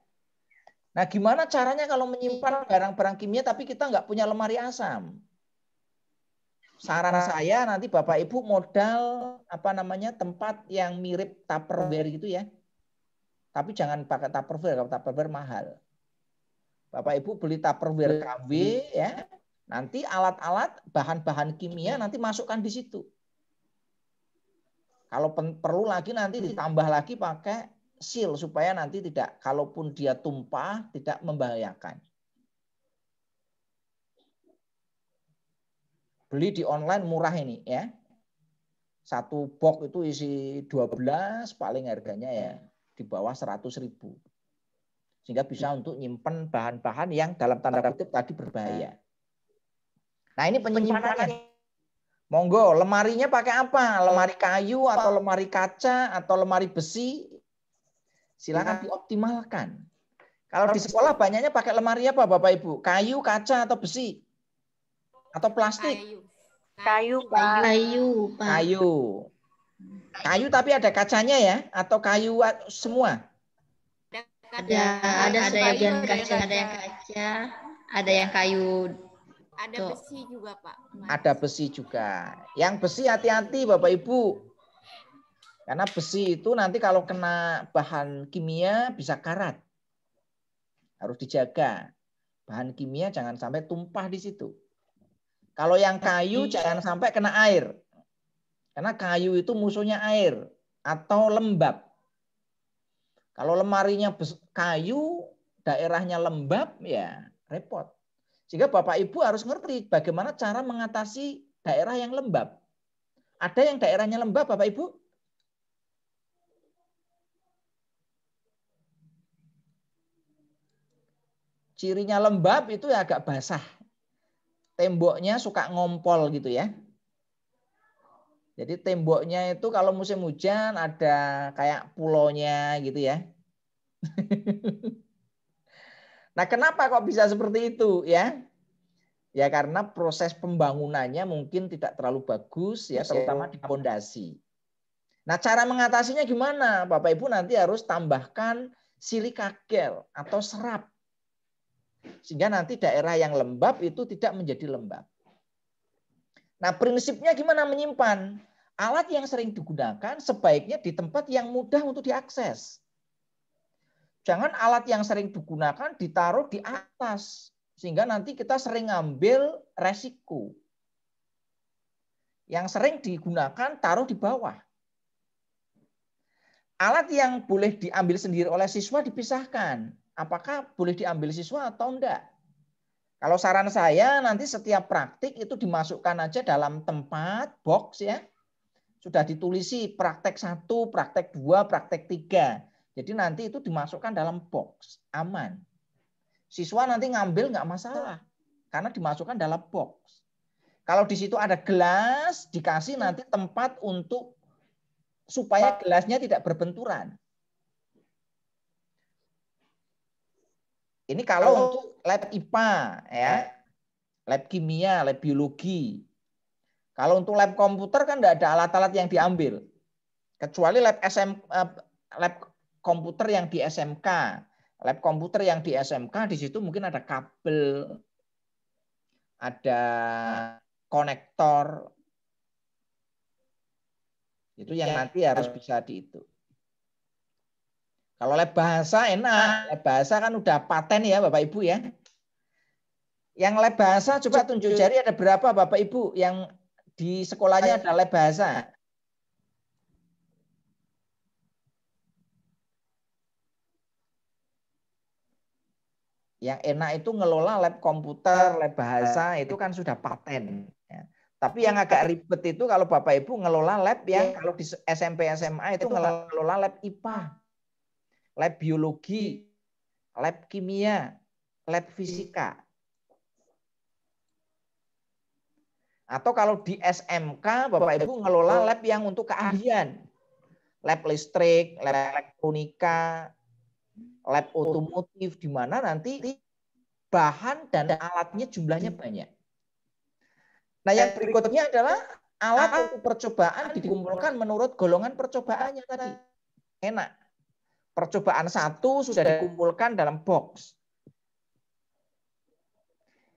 Nah, gimana caranya kalau menyimpan barang-barang kimia tapi kita nggak punya lemari asam? Saran saya nanti Bapak Ibu modal apa namanya tempat yang mirip Tupperware gitu ya. Tapi jangan pakai Tupperware, kalau Tupperware mahal. Bapak Ibu beli Tupperware KW ya. Nanti alat-alat bahan-bahan kimia nanti masukkan di situ. Kalau perlu lagi nanti ditambah lagi pakai seal supaya nanti tidak, kalaupun dia tumpah tidak membahayakan. Beli di online murah ini ya. Satu box itu isi 12, paling harganya ya di bawah 100.000. Sehingga bisa untuk nyimpen bahan-bahan yang dalam tanda kutip tadi berbahaya. Nah, ini penyimpanannya. Monggo, lemarinya pakai apa? Lemari kayu atau lemari kaca atau lemari besi? Silakan dioptimalkan. Kalau di sekolah banyaknya pakai lemari apa Bapak Ibu? Kayu, kaca atau besi? Atau plastik? Kayu, Pak. Kayu, Pak. Kayu. Kayu tapi ada kacanya ya? Atau kayu semua? Ada sebagian kaca, ada yang kaca, ada yang kayu. Ada besi juga, Pak. Ada besi juga. Yang besi hati-hati Bapak Ibu. Karena besi itu nanti kalau kena bahan kimia bisa karat. Harus dijaga. Bahan kimia jangan sampai tumpah di situ. Kalau yang kayu jangan sampai kena air. Karena kayu itu musuhnya air atau lembab. Kalau lemarinya kayu, daerahnya lembab, ya repot. Sehingga Bapak Ibu harus ngerti bagaimana cara mengatasi daerah yang lembab. Ada yang daerahnya lembab Bapak Ibu? Cirinya lembab itu ya agak basah. Temboknya suka ngompol gitu ya. Jadi temboknya itu kalau musim hujan ada kayak pulaunya gitu ya. Nah, kenapa kok bisa seperti itu ya? Ya karena proses pembangunannya mungkin tidak terlalu bagus ya, terutama di pondasi. Nah, cara mengatasinya gimana? Bapak Ibu nanti harus tambahkan silika gel atau serap. Sehingga nanti daerah yang lembab itu tidak menjadi lembab. Nah, prinsipnya gimana menyimpan? Alat yang sering digunakan sebaiknya di tempat yang mudah untuk diakses. Jangan alat yang sering digunakan ditaruh di atas. Sehingga nanti kita sering ngambil resiko. Yang sering digunakan taruh di bawah. Alat yang boleh diambil sendiri oleh siswa dipisahkan. Apakah boleh diambil siswa atau enggak? Kalau saran saya nanti setiap praktik itu dimasukkan aja dalam tempat box ya. Sudah ditulisi praktek 1, praktek 2, praktek 3. Jadi nanti itu dimasukkan dalam box, aman. Siswa nanti ngambil nggak masalah karena dimasukkan dalam box. Kalau di situ ada gelas, dikasih nanti tempat untuk supaya gelasnya tidak berbenturan. Ini kalau untuk lab IPA ya, lab kimia, lab biologi. Kalau untuk lab komputer kan tidak ada alat-alat yang diambil. Kecuali lab komputer yang di SMK. Lab komputer yang di SMK di situ mungkin ada kabel, ada konektor. Itu yang nanti harus bisa dihitung. Kalau lab bahasa enak, lab bahasa kan udah paten ya Bapak Ibu ya. Yang lab bahasa coba tunjuk jari ada berapa Bapak Ibu yang di sekolahnya ada lab bahasa? Yang enak itu ngelola lab komputer, lab bahasa itu kan sudah paten. Ya. Tapi yang agak ribet itu kalau Bapak Ibu ngelola lab yang kalau di SMP SMA itu ngelola lab IPA, lab biologi, lab kimia, lab fisika. Atau kalau di SMK Bapak Ibu ngelola lab yang untuk keahlian. Lab listrik, lab elektronika, lab otomotif, di mana nanti bahan dan alatnya jumlahnya banyak. Nah, yang berikutnya adalah alat untuk percobaan dikumpulkan menurut golongan percobaannya tadi. Enak. Percobaan 1 sudah dikumpulkan dalam box.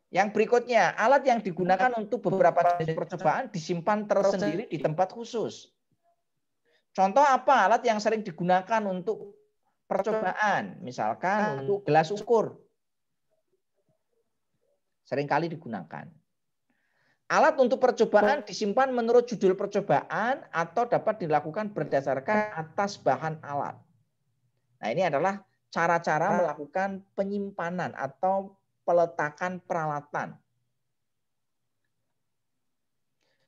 Yang berikutnya, alat yang digunakan untuk beberapa jenis percobaan disimpan tersendiri di tempat khusus. Contoh apa alat yang sering digunakan untuk percobaan? Misalkan untuk gelas ukur. Seringkali digunakan. Alat untuk percobaan disimpan menurut judul percobaan atau dapat dilakukan berdasarkan atas bahan alat. Nah, ini adalah cara-cara melakukan penyimpanan atau peletakan peralatan.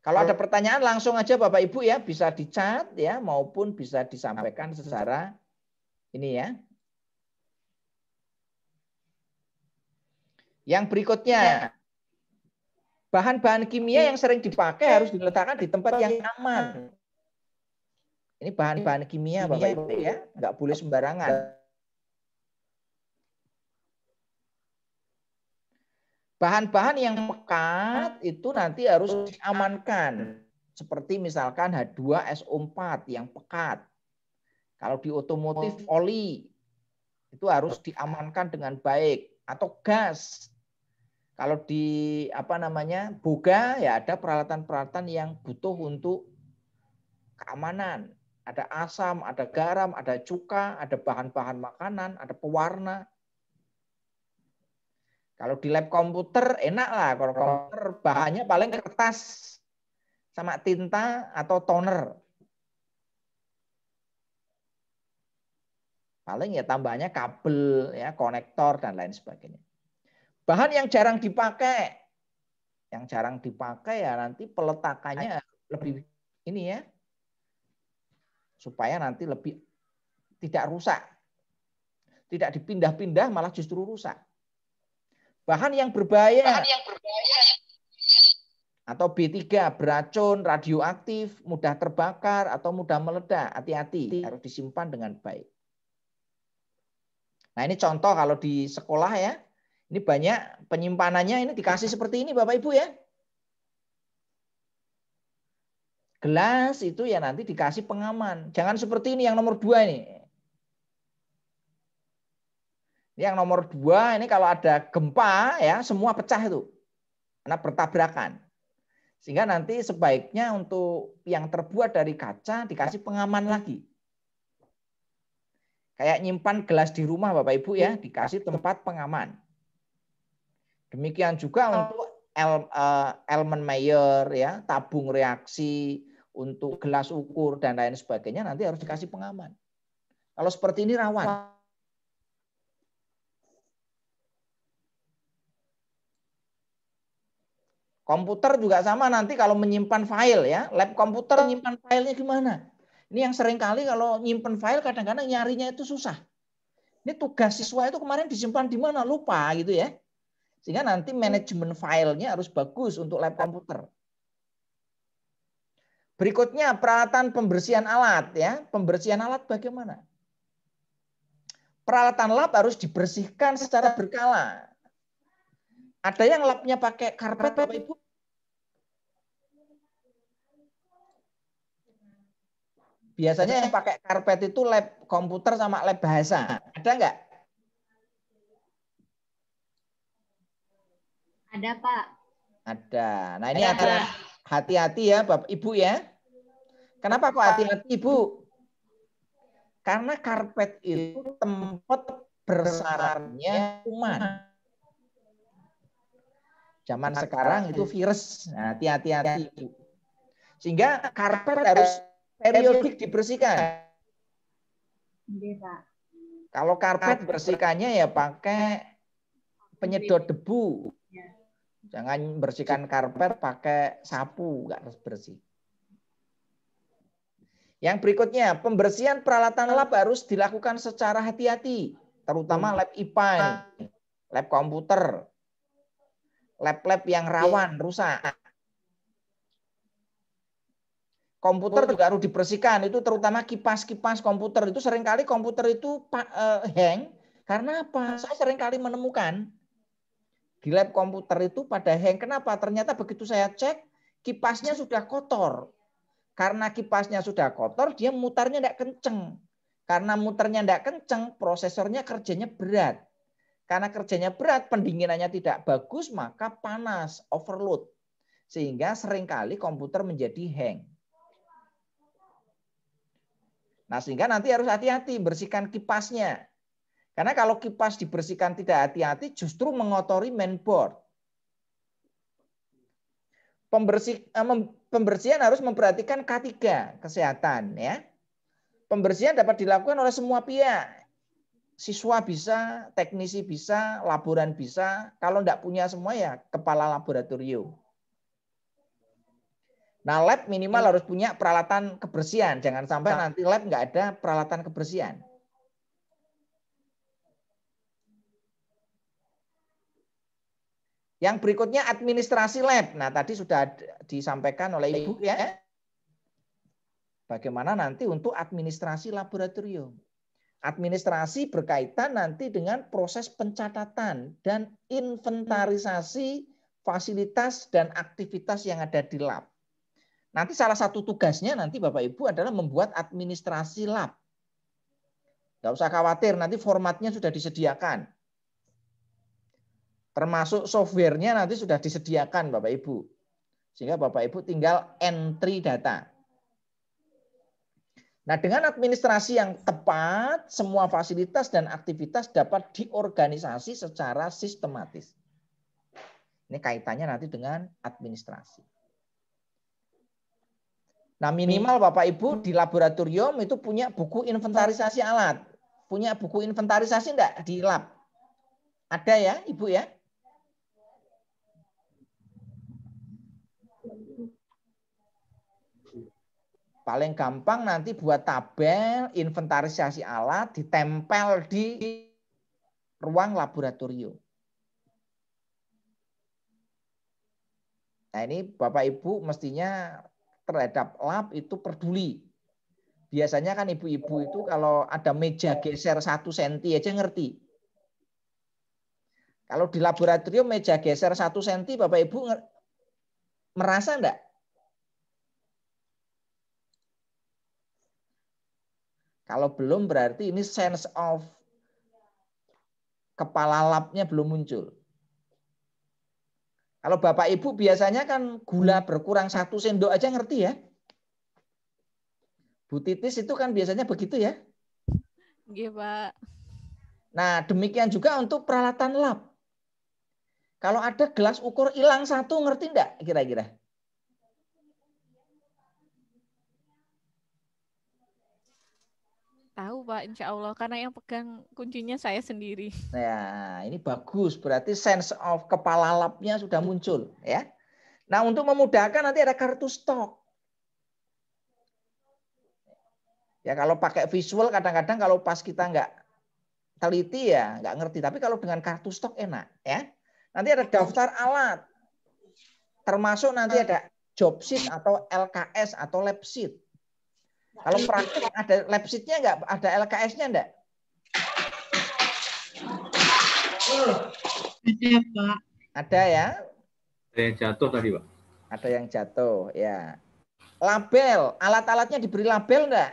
Kalau ada pertanyaan langsung aja Bapak Ibu ya, bisa di chat ya maupun bisa disampaikan secara ini ya. Yang berikutnya, bahan-bahan kimia yang sering dipakai harus diletakkan di tempat yang aman. Ini bahan-bahan kimia Bapak Ibu ya, nggak boleh sembarangan. Bahan-bahan yang pekat itu nanti harus diamankan. Seperti misalkan H2SO4 yang pekat. Kalau di otomotif oli, itu harus diamankan dengan baik. Atau gas. Kalau di boga ya ada peralatan-peralatan yang butuh untuk keamanan. Ada asam, ada garam, ada cuka, ada bahan-bahan makanan, ada pewarna. Kalau di lab komputer enak lah, kalau komputer bahannya paling kertas sama tinta atau toner. Paling ya tambahnya kabel, ya konektor dan lain sebagainya. Bahan yang jarang dipakai, ya nanti peletakannya lebih ini ya, supaya nanti lebih tidak rusak, tidak dipindah-pindah malah justru rusak. Bahan yang berbahaya atau B3 beracun, radioaktif, mudah terbakar atau mudah meledak, hati-hati harus disimpan dengan baik. Nah ini contoh kalau di sekolah ya, ini banyak penyimpanannya ini dikasih seperti ini Bapak Ibu ya. Gelas itu ya nanti dikasih pengaman, jangan seperti ini yang nomor 2 ini. Yang nomor 2 ini kalau ada gempa ya semua pecah itu karena bertabrakan. Sehingga nanti sebaiknya untuk yang terbuat dari kaca dikasih pengaman lagi. Kayak nyimpan gelas di rumah Bapak Ibu ya, dikasih tempat pengaman. Demikian juga untuk Erlenmeyer ya, tabung reaksi untuk gelas ukur dan lain sebagainya nanti harus dikasih pengaman. Kalau seperti ini rawan. Komputer juga sama nanti kalau menyimpan file ya, lab komputer menyimpan filenya gimana? Ini yang sering kali kalau nyimpan file kadang-kadang nyarinya itu susah. Ini tugas siswa itu kemarin disimpan di mana lupa gitu ya. Sehingga nanti manajemen filenya harus bagus untuk lab komputer. Berikutnya peralatan pembersihan alat ya. Pembersihan alat bagaimana? Peralatan lab harus dibersihkan secara berkala. Ada yang labnya pakai karpet, Bapak Ibu? Biasanya yang pakai karpet itu lab komputer sama lab bahasa. Ada nggak? Ada, Pak. Ada. Nah ini ada hati-hati ya Bapak Ibu ya. Kenapa kok hati-hati Ibu? Karena karpet itu tempat bersarangnya kuman. Zaman sekarang itu virus. Nah, hati-hati. Sehingga karpet harus periodik dibersihkan. Kalau karpet bersihkannya ya pakai penyedot debu. Jangan bersihkan karpet pakai sapu, nggak harus bersih. Yang berikutnya, pembersihan peralatan lab harus dilakukan secara hati-hati, terutama lab IPA, lab komputer. Lab-lab yang rawan rusak. Komputer juga harus dibersihkan, itu terutama kipas-kipas komputer. Itu seringkali komputer itu hang. Karena apa? Saya seringkali menemukan di lab komputer itu pada hang. Kenapa? Ternyata begitu saya cek, kipasnya sudah kotor. Karena kipasnya sudah kotor, dia mutarnya tidak kenceng. Karena muternya tidak kenceng, prosesornya kerjanya berat. Karena kerjanya berat, pendinginannya tidak bagus, maka panas, overload. Sehingga seringkali komputer menjadi hang. Nah, sehingga nanti harus hati-hati bersihkan kipasnya. Karena kalau kipas dibersihkan tidak hati-hati, justru mengotori mainboard. Pembersihan harus memperhatikan K3, kesehatan. Ya. Pembersihan dapat dilakukan oleh semua pihak. Siswa bisa, teknisi bisa, laboran bisa. Kalau tidak punya semua ya kepala laboratorium. Nah, lab minimal harus punya peralatan kebersihan. Jangan sampai nanti lab nggak ada peralatan kebersihan. Yang berikutnya administrasi lab. Nah, tadi sudah disampaikan oleh Ibu ya. Bagaimana nanti untuk administrasi laboratorium. Administrasi berkaitan nanti dengan proses pencatatan dan inventarisasi fasilitas dan aktivitas yang ada di lab. Nanti salah satu tugasnya nanti Bapak Ibu adalah membuat administrasi lab. Nggak usah khawatir, nanti formatnya sudah disediakan. Termasuk softwarenya nanti sudah disediakan Bapak Ibu. Sehingga Bapak Ibu tinggal entry data. Nah, dengan administrasi yang tepat, semua fasilitas dan aktivitas dapat diorganisasi secara sistematis. Ini kaitannya nanti dengan administrasi. Nah, minimal Bapak Ibu di laboratorium itu punya buku inventarisasi alat. Punya buku inventarisasi enggak di lab? Ada ya, Ibu ya? Paling gampang nanti buat tabel inventarisasi alat ditempel di ruang laboratorium. Nah ini Bapak Ibu mestinya terhadap lab itu peduli. Biasanya kan ibu-ibu itu kalau ada meja geser 1 cm aja ngerti. Kalau di laboratorium meja geser 1 cm Bapak Ibu merasa enggak? Kalau belum berarti ini sense of kepala labnya belum muncul. Kalau Bapak Ibu biasanya kan gula berkurang 1 sendok aja ngerti ya. Bu Titis itu kan biasanya begitu ya. Iya, Pak. Nah, demikian juga untuk peralatan lab. Kalau ada gelas ukur hilang 1 ngerti enggak kira-kira? Tahu, Pak, insya Allah. Karena yang pegang kuncinya saya sendiri. Nah, ini bagus. Berarti sense of kepala lapnya sudah muncul. Ya. Nah, untuk memudahkan nanti ada kartu stok. Ya, kalau pakai visual kadang-kadang kalau pas kita nggak teliti ya nggak ngerti. Tapi kalau dengan kartu stok enak. Ya. Nanti ada daftar alat. Termasuk nanti ada job sheet atau LKS atau lab sheet. Kalau praktik ada lab sheet-nya nggak? Ada LKS-nya nggak? Ada, Pak. Ada ya? Ada yang jatuh tadi, Pak. Ada yang jatuh, ya. Label, alat-alatnya diberi label nggak?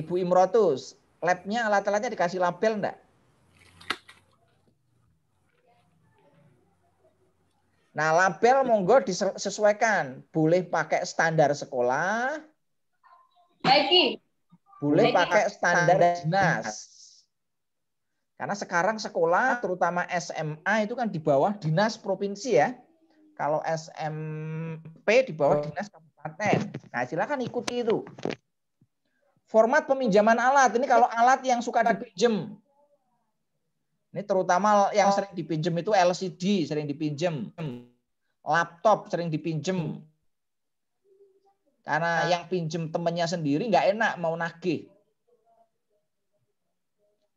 Ibu Imrotus, labnya alat-alatnya dikasih label nggak? Nah, label monggo disesuaikan. Boleh pakai standar sekolah, boleh pakai standar dinas. Karena sekarang sekolah, terutama SMA itu kan di bawah dinas provinsi ya. Kalau SMP di bawah dinas kabupaten. Nah, silakan ikuti itu. Format peminjaman alat. Ini kalau alat yang suka dipinjam. Ini terutama yang sering dipinjam itu LCD, sering dipinjam. Laptop sering dipinjam. Karena yang pinjam temennya sendiri nggak enak mau nagih.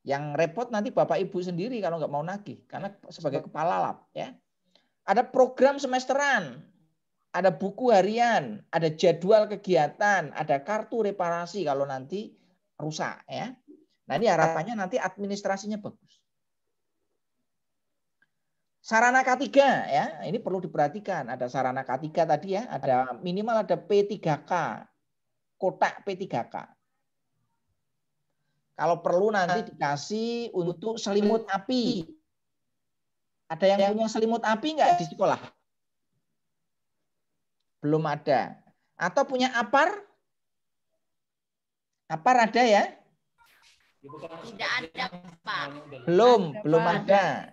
Yang repot nanti Bapak Ibu sendiri kalau nggak mau nagih. Karena sebagai kepala lab. Ya. Ada program semesteran. Ada buku harian. Ada jadwal kegiatan. Ada kartu reparasi kalau nanti rusak. Ya. Nah ini harapannya nanti administrasinya bagus. Sarana K3 ya, ini perlu diperhatikan. Ada sarana K3 tadi ya, ada minimal ada P3K, kotak P3K. Kalau perlu nanti dikasih untuk selimut api. Ada yang punya selimut api nggak di sekolah? Belum ada. Atau punya apar? Apar ada ya? Tidak ada, Pak. Belum ada.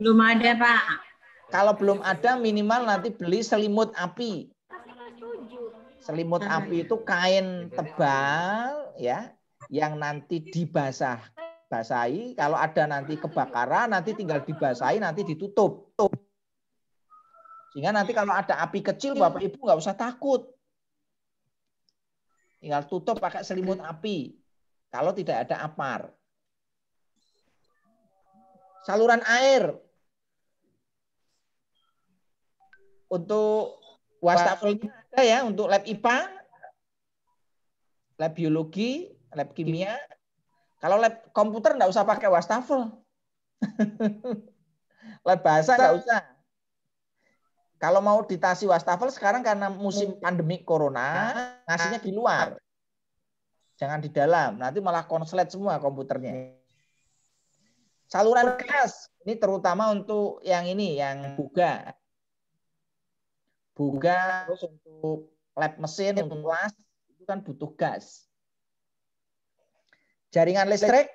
Belum ada, Pak. Kalau belum ada minimal nanti beli selimut api. Selimut api itu kain tebal ya yang nanti dibasahi. Kalau ada nanti kebakaran nanti tinggal dibasahi nanti ditutup. Sehingga nanti kalau ada api kecil Bapak Ibu nggak usah takut. Tinggal tutup pakai selimut api. Kalau tidak ada apar. Saluran air. Untuk wastafelnya ada ya, untuk lab IPA, lab biologi, lab kimia. Kalau lab komputer nggak usah pakai wastafel. Lab bahasa nggak usah. Kalau mau ditasi wastafel sekarang karena musim pandemi corona, ngasihnya di luar. Jangan di dalam, nanti malah konslet semua komputernya. Saluran gas, ini terutama untuk yang ini, yang buga. Buga, terus untuk lab mesin, untuk kelas, itu kan butuh gas. Jaringan listrik,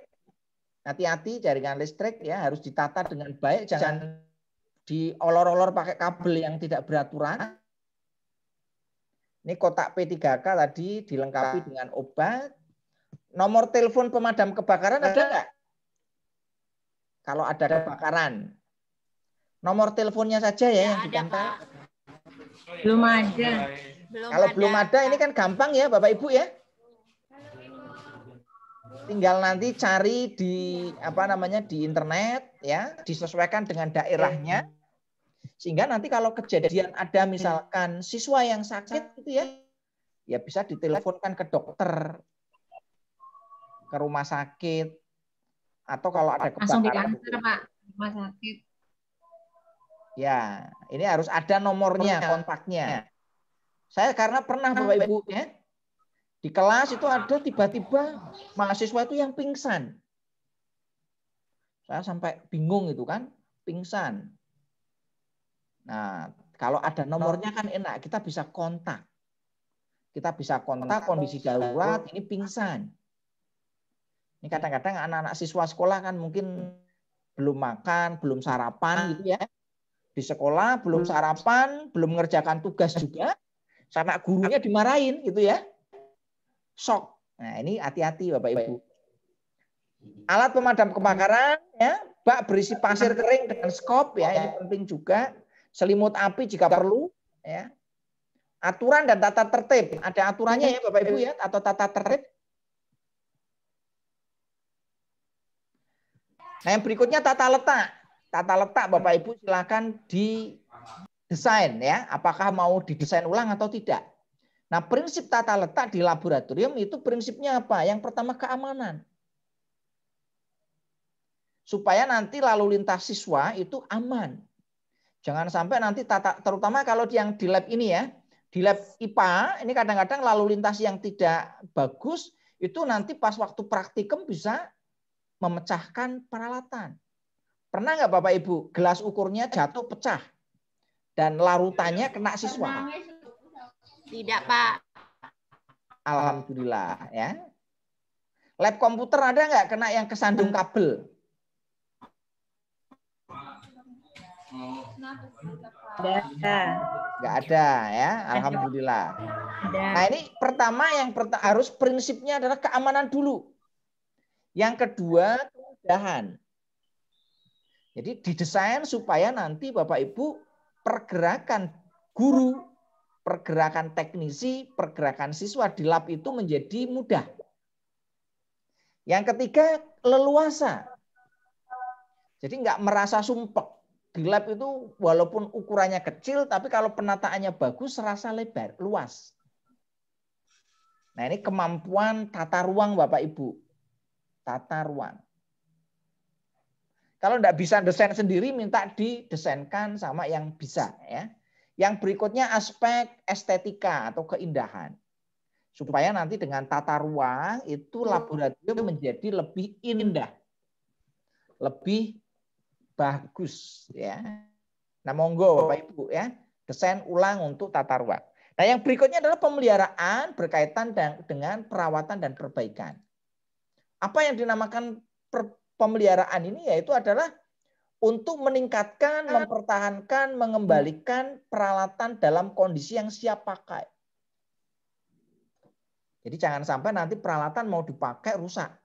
hati-hati jaringan listrik ya harus ditata dengan baik, jangan diolor-olor pakai kabel yang tidak beraturan. Ini kotak P3K tadi dilengkapi dengan obat. Nomor telepon pemadam kebakaran ada nggak? Kalau ada kebakaran. Nomor teleponnya saja ya yang ditempel. Belum ada. Kalau belum ada ini kan gampang ya Bapak Ibu ya. Tinggal nanti cari di di internet ya, disesuaikan dengan daerahnya. Sehingga nanti kalau kejadian ada misalkan siswa yang sakit gitu ya bisa diteleponkan ke dokter, ke rumah sakit. Atau kalau ada langsung kebakaran. diantar, Pak, rumah sakit. Ya, ini harus ada nomornya, kontaknya. Saya karena pernah Bapak Ibu ya, di kelas itu ada tiba-tiba mahasiswa itu yang pingsan. Saya sampai bingung itu kan, pingsan. Nah, kalau ada nomornya kan enak, kita bisa kontak. Kita bisa kontak kondisi darurat, ini pingsan. Ini kadang-kadang anak-anak siswa sekolah kan mungkin belum makan, belum sarapan gitu ya. Di sekolah belum sarapan, belum mengerjakan tugas juga, sama gurunya dimarahin gitu ya. Shock. Nah, ini hati-hati Bapak Ibu. Alat pemadam kebakaran ya, bak berisi pasir kering dengan skop ya, ini penting juga. Selimut api jika perlu ya. Aturan dan tata tertib. Ada aturannya ya Bapak Ibu ya, atau tata tertib. Nah, yang berikutnya tata letak. Tata letak Bapak Ibu silakan didesain ya, apakah mau didesain ulang atau tidak. Nah, prinsip tata letak di laboratorium itu prinsipnya apa? Yang pertama keamanan. Supaya nanti lalu lintas siswa itu aman. Jangan sampai nanti terutama kalau yang di lab ini ya, di lab IPA ini kadang-kadang lalu lintas yang tidak bagus itu nanti pas waktu praktikum bisa memecahkan peralatan. Pernah nggak Bapak Ibu gelas ukurnya jatuh pecah dan larutannya kena siswa? Tidak, Pak. Alhamdulillah ya. Lab komputer ada nggak kena yang kesandung kabel? Nggak ada ya, alhamdulillah. Nah ini pertama harus prinsipnya adalah keamanan dulu. Yang kedua kemudahan. Jadi didesain supaya nanti Bapak Ibu pergerakan guru, pergerakan teknisi, pergerakan siswa di lab itu menjadi mudah. Yang ketiga leluasa. Jadi nggak merasa sumpek. Di lab itu walaupun ukurannya kecil, tapi kalau penataannya bagus, serasa lebar, luas. Nah ini kemampuan tata ruang Bapak Ibu. Tata ruang. Kalau enggak bisa desain sendiri, minta didesainkan sama yang bisa. Ya. Yang berikutnya aspek estetika atau keindahan. Supaya nanti dengan tata ruang, itu laboratorium menjadi lebih indah. Lebih bagus ya. Nah, monggo Bapak Ibu ya, desain ulang untuk tata ruang. Nah, yang berikutnya adalah pemeliharaan berkaitan dengan perawatan dan perbaikan. Apa yang dinamakan pemeliharaan ini yaitu adalah untuk meningkatkan, mempertahankan, mengembalikan peralatan dalam kondisi yang siap pakai. Jadi jangan sampai nanti peralatan mau dipakai rusak.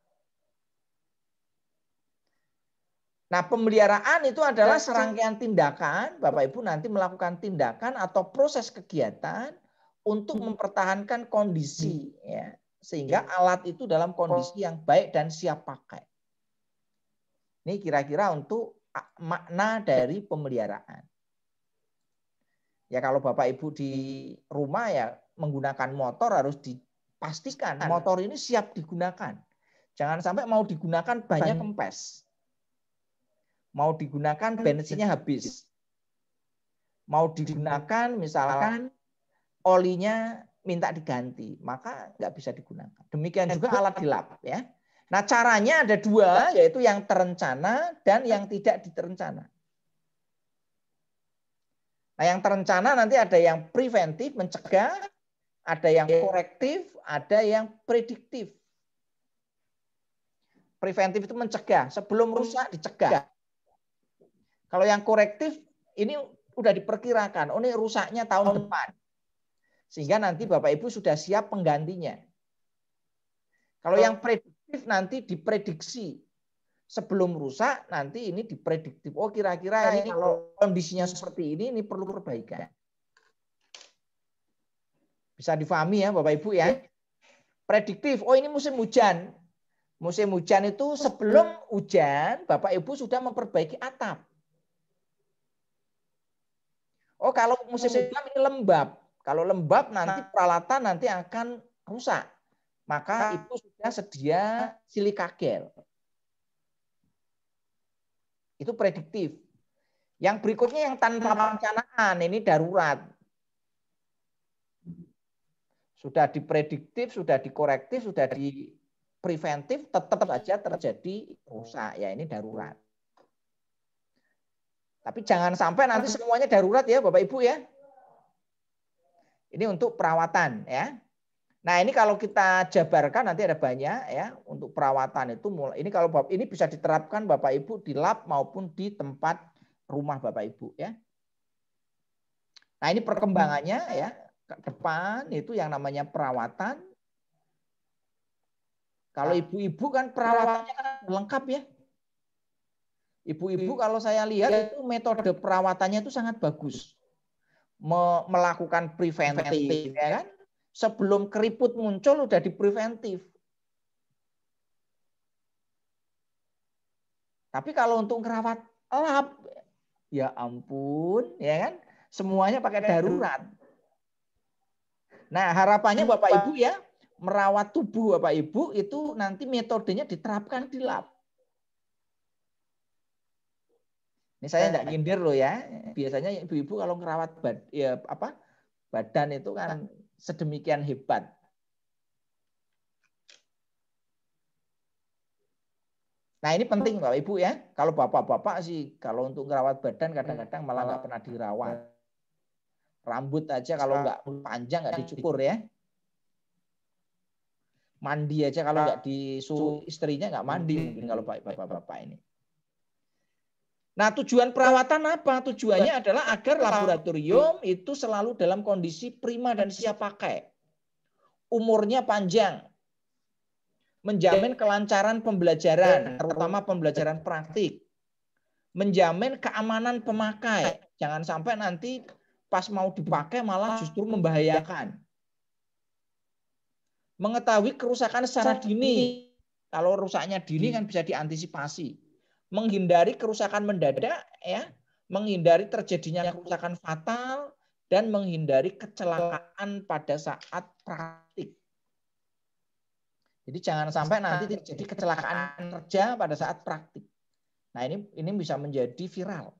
Nah, pemeliharaan itu adalah serangkaian tindakan, Bapak Ibu nanti melakukan tindakan atau proses kegiatan untuk mempertahankan kondisi ya, sehingga alat itu dalam kondisi yang baik dan siap pakai. Ini kira-kira untuk makna dari pemeliharaan. Ya kalau Bapak Ibu di rumah ya menggunakan motor harus dipastikan motor ini siap digunakan. Jangan sampai mau digunakan banyak kempes. Mau digunakan bensinnya habis. Mau digunakan misalkan olinya minta diganti, maka nggak bisa digunakan. Demikian juga alat di lab ya. Nah caranya ada dua, yaitu yang terencana dan yang tidak diterencana. Nah yang terencana nanti ada yang preventif, mencegah, ada yang korektif, ada yang prediktif. Preventif itu mencegah, sebelum rusak dicegah. Kalau yang korektif ini udah diperkirakan, oh ini rusaknya tahun depan. Sehingga nanti Bapak Ibu sudah siap penggantinya. Kalau yang prediktif nanti diprediksi. Sebelum rusak nanti ini diprediktif. Oh kira-kira ini kalau kondisinya seperti ini perlu perbaikan. Bisa difahami ya Bapak Ibu ya. Prediktif, oh ini musim hujan. Musim hujan itu sebelum hujan Bapak Ibu sudah memperbaiki atap. Oh kalau musim hujan ini lembab. Kalau lembab nanti peralatan nanti akan rusak. Maka itu sudah sedia silika gel. Itu prediktif. Yang berikutnya yang tanpa perencanaan, ini darurat. Sudah diprediktif, sudah dikorektif, sudah dipreventif, tetap saja terjadi rusak. Ya ini darurat. Tapi jangan sampai nanti semuanya darurat ya Bapak Ibu ya. Ini untuk perawatan ya. Nah ini kalau kita jabarkan nanti ada banyak ya untuk perawatan itu mulai. Ini kalau ini bisa diterapkan Bapak Ibu di lab maupun di tempat rumah Bapak Ibu ya. Nah ini perkembangannya ya ke depan itu yang namanya perawatan. Kalau ibu-ibu kan perawatannya kan lengkap ya. Ibu-ibu kalau saya lihat itu metode perawatannya itu sangat bagus. Melakukan preventif ya kan. Sebelum keriput muncul udah dipreventif. Tapi kalau untuk ngerawat lap, ya ampun, ya kan? Semuanya pakai darurat. Nah, harapannya Bapak Ibu ya, merawat tubuh Bapak Ibu itu nanti metodenya diterapkan di lab. Ini saya nggak nyindir loh ya. Biasanya ibu-ibu kalau ngerawat badan itu kan sedemikian hebat. Nah ini penting Bapak Ibu ya. Kalau bapak-bapak sih kalau untuk ngerawat badan kadang-kadang malah nggak pernah dirawat. Rambut aja kalau nggak panjang nggak dicukur ya. Mandi aja kalau nggak disuruh istrinya nggak mandi mungkin kalau bapak-bapak ini. Nah tujuan perawatan apa? Tujuannya adalah agar laboratorium itu selalu dalam kondisi prima dan siap pakai. Umurnya panjang. Menjamin kelancaran pembelajaran, terutama pembelajaran praktik. Menjamin keamanan pemakai. Jangan sampai nanti pas mau dipakai malah justru membahayakan. Mengetahui kerusakan secara dini. Kalau rusaknya dini kan bisa diantisipasi. Menghindari kerusakan mendadak, ya, menghindari terjadinya kerusakan fatal, dan menghindari kecelakaan pada saat praktik. Jadi jangan sampai nanti terjadi kecelakaan kerja pada saat praktik. Nah ini bisa menjadi viral.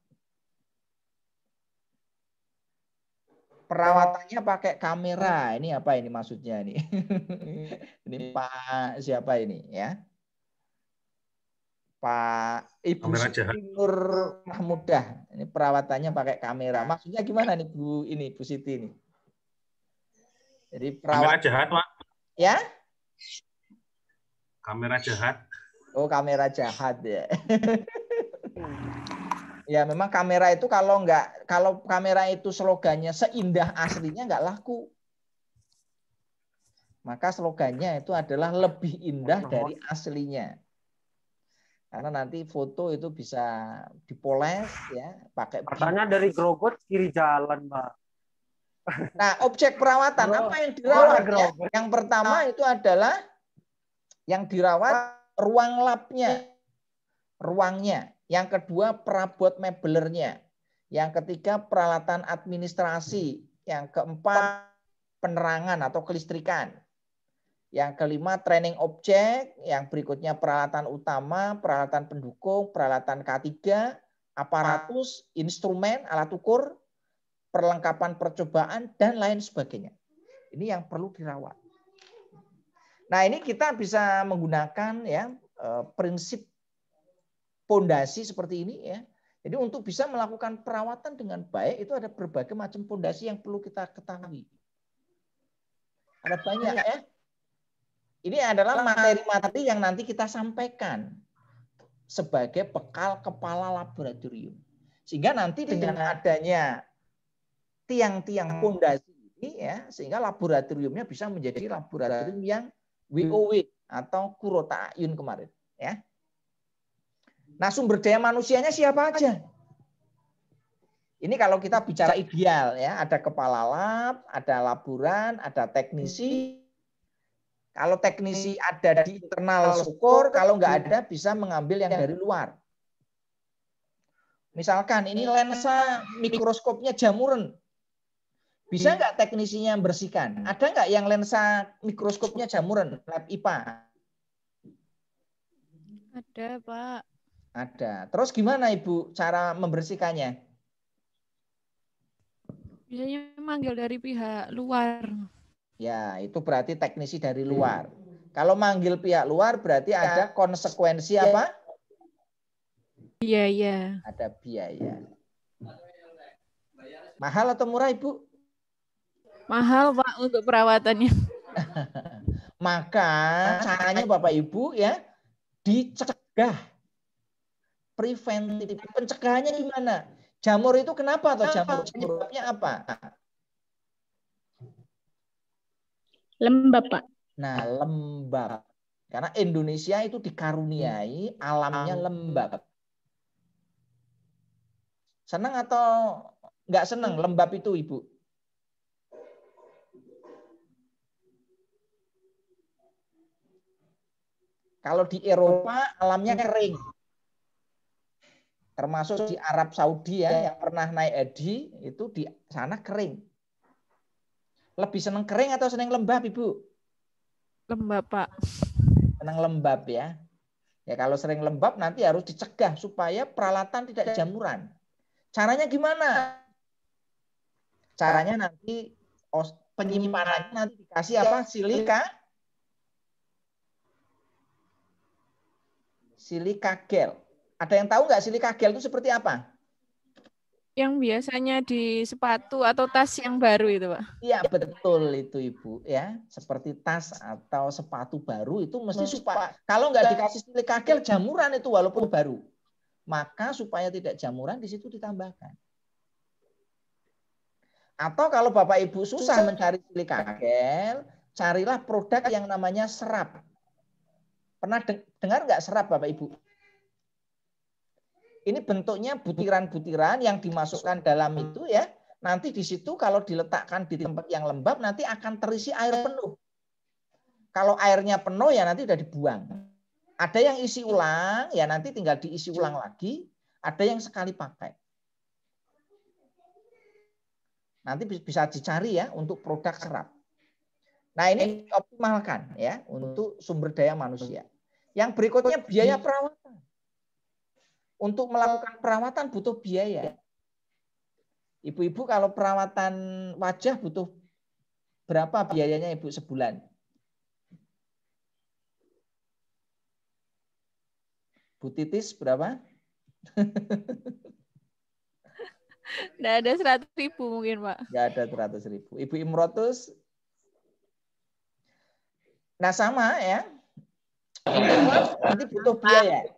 Perawatannya pakai kamera. Ini apa ini maksudnya ini? Ini Pak siapa ini ya? Pak Ibu Siti Nur Mahmudah. Ini perawatannya pakai kamera. Maksudnya gimana nih Bu ini Bu Siti ini? Jadi perawat kamera jahat, Pak. Ya? Kamera jahat. Oh, kamera jahat ya. Ya, memang kamera itu kalau kamera itu slogannya seindah aslinya nggak laku. Maka slogannya itu adalah lebih indah dari aslinya. Karena nanti foto itu bisa dipoles ya, pakai katanya dari Grogot kiri jalan, Mbak. Nah, objek perawatan apa yang dirawat? Ya? Yang pertama itu adalah yang dirawat ruang labnya, ruangnya. Yang kedua perabot mebelernya. Yang ketiga peralatan administrasi. Yang keempat penerangan atau kelistrikan. Yang kelima training objek. Yang berikutnya peralatan utama, peralatan pendukung, peralatan K3, aparatus, instrumen, alat ukur, perlengkapan percobaan, dan lain sebagainya. Ini yang perlu dirawat. Nah ini kita bisa menggunakan ya prinsip pondasi seperti ini ya. Jadi untuk bisa melakukan perawatan dengan baik itu ada berbagai macam pondasi yang perlu kita ketahui. Ada banyak ya. Ini adalah materi-materi yang nanti kita sampaikan sebagai bekal kepala laboratorium. Sehingga nanti dengan adanya tiang-tiang pondasi ini ya, sehingga laboratoriumnya bisa menjadi laboratorium yang WOW atau Kurota Ayun kemarin ya. Nah, sumber daya manusianya siapa aja? Ini kalau kita bicara ideal ya, ada kepala lab, ada laboran, ada teknisi. Kalau teknisi ada di internal syukur, kalau nggak ada bisa mengambil yang dari luar. Misalkan ini lensa mikroskopnya Jamuren. Bisa nggak teknisinya bersihkan? Ada nggak yang lensa mikroskopnya Jamuren, lab IPA? Ada, Pak. Ada. Terus gimana Ibu cara membersihkannya? Biasanya manggil dari pihak luar. Ya, itu berarti teknisi dari luar. Kalau manggil pihak luar berarti ada konsekuensi apa? Biaya. Ada biaya. Mahal atau murah Ibu? Mahal Pak untuk perawatannya. Maka caranya Bapak Ibu ya dicegah. Preventif. Pencegahannya gimana? Jamur itu kenapa atau jamur? Penyebabnya apa? Lembab, Pak. Nah, lembab. Karena Indonesia itu dikaruniai alamnya lembab. Senang atau nggak senang lembab itu, Ibu? Kalau di Eropa alamnya kering. Termasuk di Arab Saudi ya, yang pernah naik haji itu di sana kering. Lebih senang kering atau senang lembab, Ibu? Lembab, Pak. Senang lembab ya. Ya kalau sering lembab nanti harus dicegah supaya peralatan tidak jamuran. Caranya gimana? Caranya nanti penyimpanannya nanti dikasih apa? Silika gel. Ada yang tahu nggak silika gel itu seperti apa? Yang biasanya di sepatu atau tas yang baru itu, Pak. Iya, betul itu, Ibu. Ya, seperti tas atau sepatu baru itu mesti supaya kalau nggak dikasih silika gel jamuran itu walaupun baru. Maka supaya tidak jamuran di situ ditambahkan. Atau kalau Bapak Ibu susah mencari silika gel, carilah produk yang namanya serap. Pernah dengar nggak serap, Bapak Ibu? Ini bentuknya butiran-butiran yang dimasukkan dalam itu ya. Nanti di situ kalau diletakkan di tempat yang lembab nanti akan terisi air penuh. Kalau airnya penuh ya nanti udah dibuang. Ada yang isi ulang ya nanti tinggal diisi ulang lagi. Ada yang sekali pakai. Nanti bisa dicari ya untuk produk serap. Nah ini dioptimalkan ya untuk sumber daya manusia. Yang berikutnya biaya perawatan. Untuk melakukan perawatan butuh biaya. Ibu-ibu kalau perawatan wajah butuh berapa biayanya Ibu sebulan? Bu Titis berapa? Nggak ada 100.000 mungkin, Pak. Nggak ada 100.000. Ibu Imrotus? Nah sama ya. Nanti butuh biaya.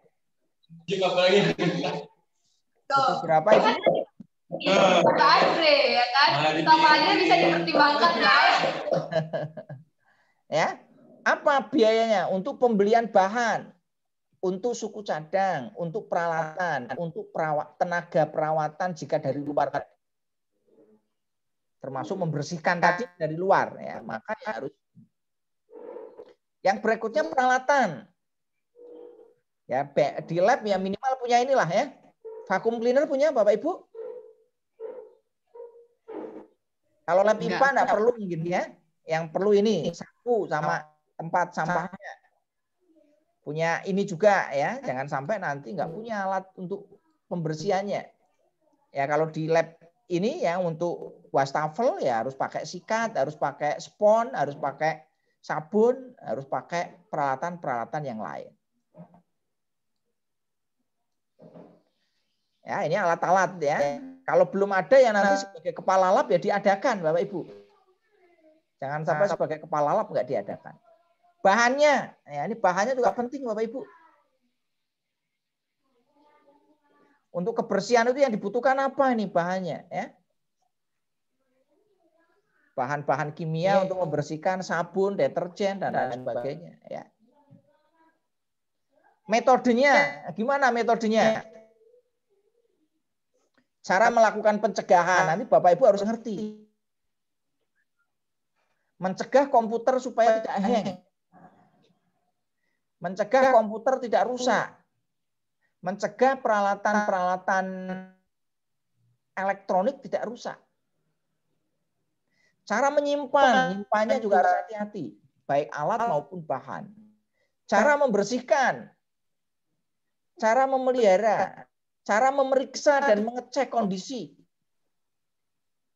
Butuh berapa Ibu? Andre ya kan? Sama aja bisa dipertimbangkan guys. Ya. Apa biayanya? Untuk pembelian bahan, untuk suku cadang, untuk peralatan, untuk tenaga perawatan jika dari luar, termasuk membersihkan tadi dari luar ya, maka ya harus. Yang berikutnya peralatan. Ya, di lab ya minimal punya inilah ya. Vacuum cleaner punya Bapak Ibu? Kalau lab IPA enggak perlu mungkin ya. Yang perlu ini sapu sama tempat sampahnya. Punya ini juga ya. Jangan sampai nanti nggak punya alat untuk pembersihannya. Ya kalau di lab ini ya untuk wastafel ya harus pakai sikat, harus pakai spons, harus pakai sabun, harus pakai peralatan-peralatan yang lain. Ya, ini alat-alat ya. Kalau belum ada ya nanti sebagai kepala lab ya diadakan Bapak Ibu. Jangan sampai sebagai kepala lab nggak diadakan. Bahannya, ya ini bahannya juga penting Bapak Ibu. Untuk kebersihan itu yang dibutuhkan apa ini bahannya ya? Bahan-bahan kimia untuk membersihkan sabun, deterjen dan lain sebagainya ya. Metodenya, gimana metodenya? Cara melakukan pencegahan, nanti Bapak Ibu harus ngerti. Mencegah komputer supaya tidak hang. Mencegah komputer tidak rusak. Mencegah peralatan-peralatan elektronik tidak rusak. Cara menyimpannya juga harus hati-hati. Baik alat maupun bahan. Cara membersihkan. Cara memelihara. Cara memeriksa dan mengecek kondisi.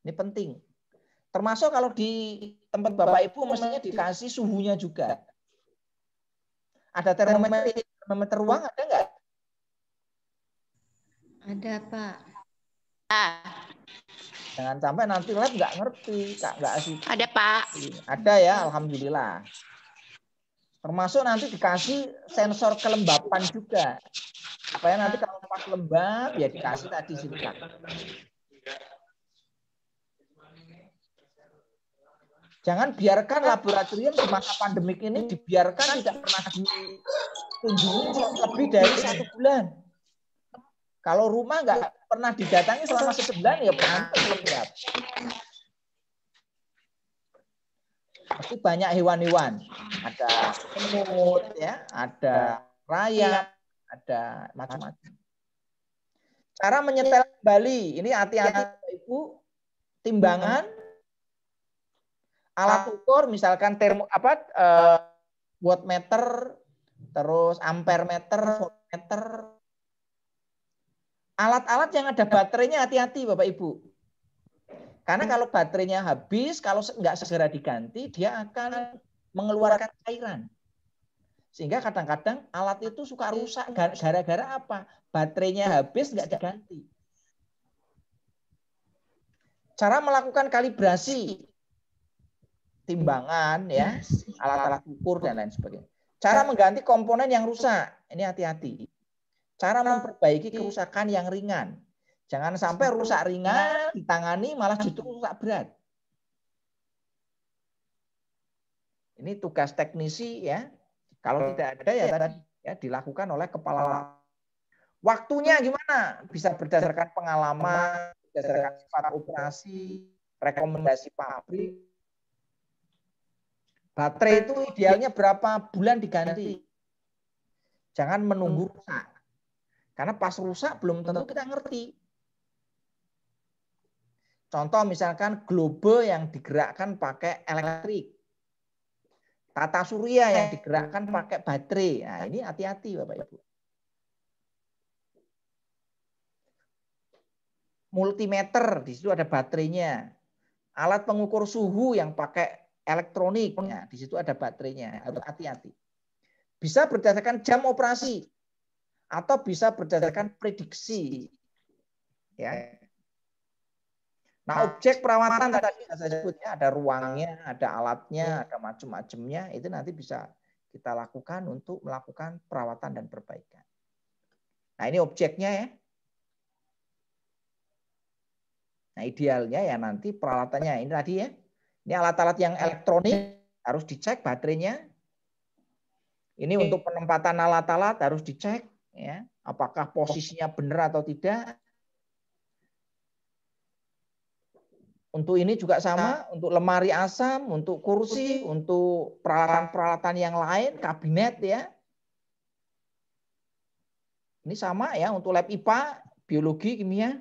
Ini penting. Termasuk kalau di tempat Bapak Ibu mestinya dikasih suhunya juga. Ada termometer ruang ada nggak? Ada, Pak. Jangan sampai nanti lab nggak ngerti, nggak asik. Ada, Pak. Ada ya, alhamdulillah. Termasuk nanti dikasih sensor kelembapan juga. Supaya nanti kalau pas lembab ya dikasih tadi silika. Jangan biarkan laboratorium di masa pandemik ini dibiarkan tidak pernah dikunjungi lebih dari 1 bulan. Kalau rumah nggak pernah didatangi selama 1 bulan, ya berantem lebih. Pasti banyak hewan-hewan. Ada semut, ya, ada rayap, ada macam-macam. Cara menyetel kembali, ini hati-hati Ibu, timbangan, alat ukur, misalkan wattmeter, terus ampermeter, voltmeter. Alat-alat yang ada baterainya hati-hati Bapak Ibu. Karena kalau baterainya habis, kalau nggak segera diganti, dia akan mengeluarkan cairan. Sehingga kadang-kadang alat itu suka rusak gara-gara apa? Baterainya habis nggak diganti. Cara melakukan kalibrasi timbangan, ya, alat-alat ukur dan lain sebagainya. Cara mengganti komponen yang rusak, ini hati-hati. Cara memperbaiki kerusakan yang ringan. Jangan sampai rusak ringan ditangani malah justru rusak berat. Ini tugas teknisi, ya. Kalau tidak ada ya tadi ya dilakukan oleh kepala. Waktunya gimana? Bisa berdasarkan pengalaman, berdasarkan sifat operasi, rekomendasi pabrik. Baterai itu idealnya berapa bulan diganti. Jangan menunggu rusak. Karena pas rusak belum tentu kita ngerti. Contoh misalkan globe yang digerakkan pakai elektrik. Tata surya yang digerakkan pakai baterai. Nah, ini hati-hati Bapak Ibu. Multimeter, di situ ada baterainya. Alat pengukur suhu yang pakai elektronik, nah, di situ ada baterainya. Harus hati-hati. Bisa berdasarkan jam operasi atau bisa berdasarkan prediksi. Ya. Nah, objek perawatan tadi saya sebutnya ada ruangnya, ada alatnya, ada macam-macamnya, itu nanti bisa kita lakukan untuk melakukan perawatan dan perbaikan. Nah, ini objeknya ya. Nah, idealnya ya nanti peralatannya ini tadi ya. Ini alat-alat yang elektronik harus dicek baterainya. Ini untuk penempatan alat-alat harus dicek ya, apakah posisinya benar atau tidak. Untuk ini juga sama, untuk lemari asam, untuk kursi, untuk peralatan-peralatan yang lain, kabinet ya. Ini sama ya, untuk lab IPA, biologi, kimia,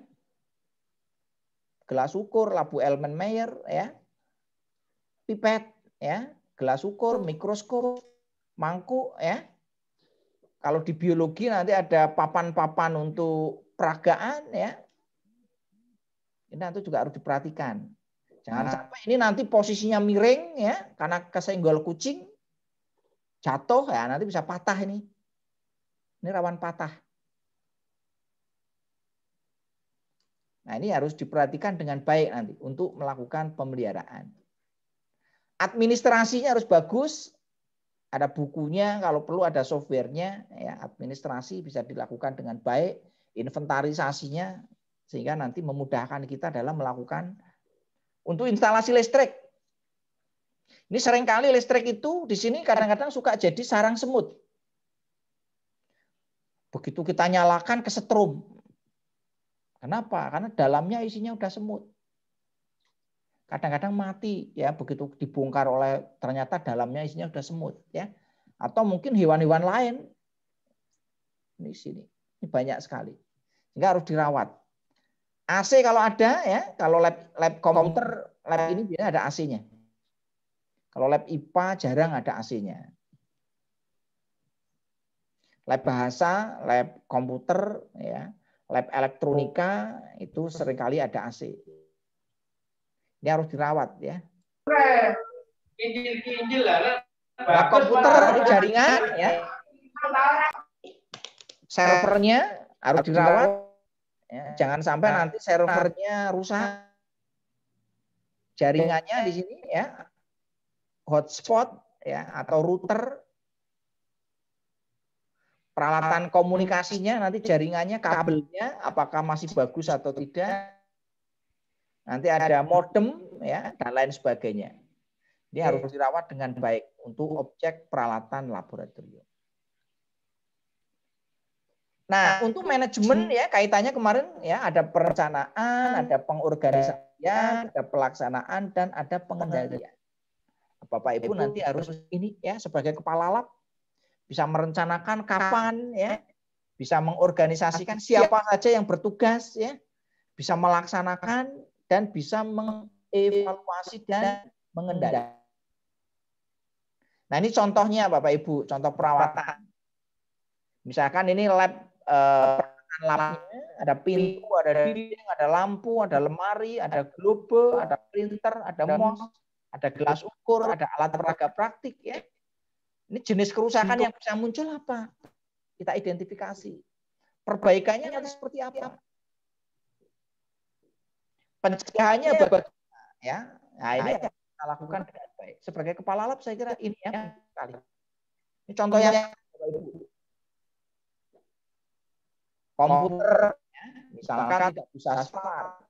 gelas ukur, labu Erlenmeyer ya, pipet ya, gelas ukur, mikroskop, mangkuk ya. Kalau di biologi nanti ada papan-papan untuk peragaan ya. Ini nanti juga harus diperhatikan. Jangan sampai ini nanti posisinya miring ya, karena kesenggol kucing jatuh ya, nanti bisa patah ini. Ini rawan patah. Nah, ini harus diperhatikan dengan baik nanti untuk melakukan pemeliharaan. Administrasinya harus bagus. Ada bukunya, kalau perlu ada softwarenya, ya, administrasi bisa dilakukan dengan baik, inventarisasinya sehingga nanti memudahkan kita dalam melakukan untuk instalasi listrik. Ini seringkali listrik itu di sini kadang-kadang suka jadi sarang semut. Begitu kita nyalakan kesetrum. Kenapa? Karena dalamnya isinya udah semut. Kadang-kadang mati ya, begitu dibongkar oleh ternyata dalamnya isinya udah semut ya. Atau mungkin hewan-hewan lain. Ini sini. Ini banyak sekali. Sehingga harus dirawat. AC kalau ada ya, kalau lab komputer, lab ini biasanya ada AC-nya. Kalau lab IPA jarang ada AC-nya. Lab bahasa, lab komputer ya, lab elektronika itu seringkali ada AC. Ini harus dirawat ya. Lab komputer ini jaringan ya. Servernya harus dirawat. Ya, jangan sampai nanti servernya rusak. Jaringannya di sini ya. Hotspot ya atau router. Peralatan komunikasinya nanti jaringannya, kabelnya apakah masih bagus atau tidak. Nanti ada modem ya dan lain sebagainya. Ini harus dirawat dengan baik untuk objek peralatan laboratorium. Nah, untuk manajemen ya kaitannya kemarin ya ada perencanaan, ada pengorganisasian, ada pelaksanaan dan ada pengendalian. Bapak Ibu nanti harus ini ya sebagai kepala lab bisa merencanakan kapan ya, bisa mengorganisasikan siapa saja yang bertugas ya, bisa melaksanakan dan bisa mengevaluasi dan mengendalikan. Nah, ini contohnya Bapak Ibu, contoh perawatan. Misalkan ini lab labnya, ada pintu, ada dinding, ada lampu, ada lemari, ada globe, ada printer, ada mouse, ada gelas ukur, ada alat peraga praktik ya. Ini jenis kerusakan yang bisa muncul apa? Kita identifikasi. Perbaikannya nanti seperti apa? Pencegahannya bagaimana ya? Nah, ini yang kita lakukan dengan baik. Sebagai kepala lab saya kira ini yang kali. Ini contohnya komputer, ya, misalkan tidak bisa smart.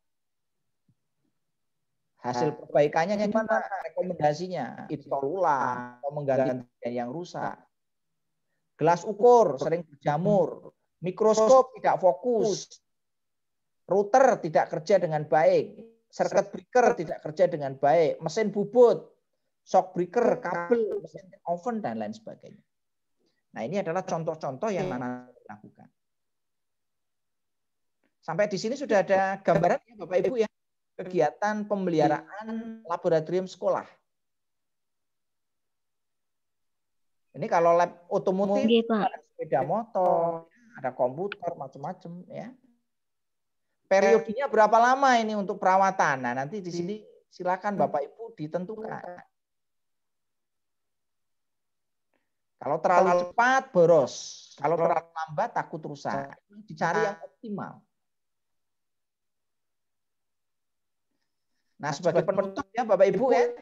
Hasil perbaikannya gimana? Rekomendasinya install ulang atau mengganti yang rusak. Gelas ukur sering berjamur, mikroskop tidak fokus, router tidak kerja dengan baik, circuit breaker tidak kerja dengan baik, mesin bubut, shock breaker, kabel, mesin oven dan lain sebagainya. Nah, ini adalah contoh-contoh yang mana dilakukan. Sampai di sini sudah ada gambaran ya Bapak Ibu ya, kegiatan pemeliharaan laboratorium sekolah. Ini kalau lab otomotif, ada sepeda motor, ada komputer, macam-macam ya. Periodenya berapa lama ini untuk perawatan? Nah, nanti di sini silakan Bapak Ibu ditentukan. Kalau terlalu cepat boros, kalau terlalu lambat takut rusak. Dicari yang optimal. Nah, sebagai penutup ya Bapak Ibu ya,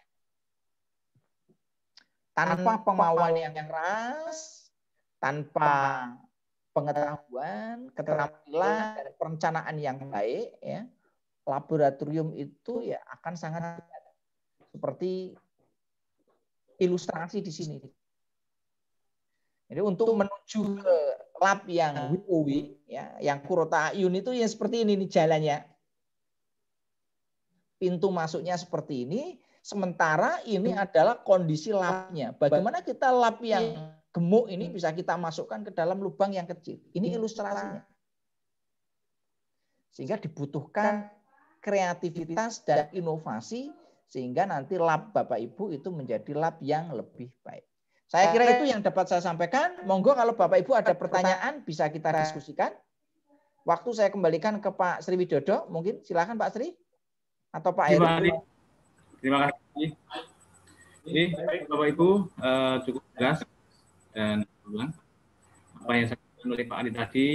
tanpa kemauan yang keras, tanpa pengetahuan, keterampilan, dan perencanaan yang baik, ya, laboratorium itu ya akan sangat seperti ilustrasi di sini. Jadi untuk menuju ke lab yang WOW, ya, yang Qurrata A'yun itu ya seperti ini nih jalannya. Pintu masuknya seperti ini, sementara ini adalah kondisi labnya. Bagaimana kita lab yang gemuk ini bisa kita masukkan ke dalam lubang yang kecil. Ini ilustrasinya. Sehingga dibutuhkan kreativitas dan inovasi sehingga nanti lab Bapak Ibu itu menjadi lab yang lebih baik. Saya kira itu yang dapat saya sampaikan. Monggo kalau Bapak Ibu ada pertanyaan bisa kita diskusikan. Waktu saya kembalikan ke Pak Sri Widodo. Mungkin silakan Pak Sri. Atau Pak Heru. Terima kasih. Jadi Bapak Ibu cukup jelas dan ulang apa yang saya sampaikan oleh Pak Adi tadi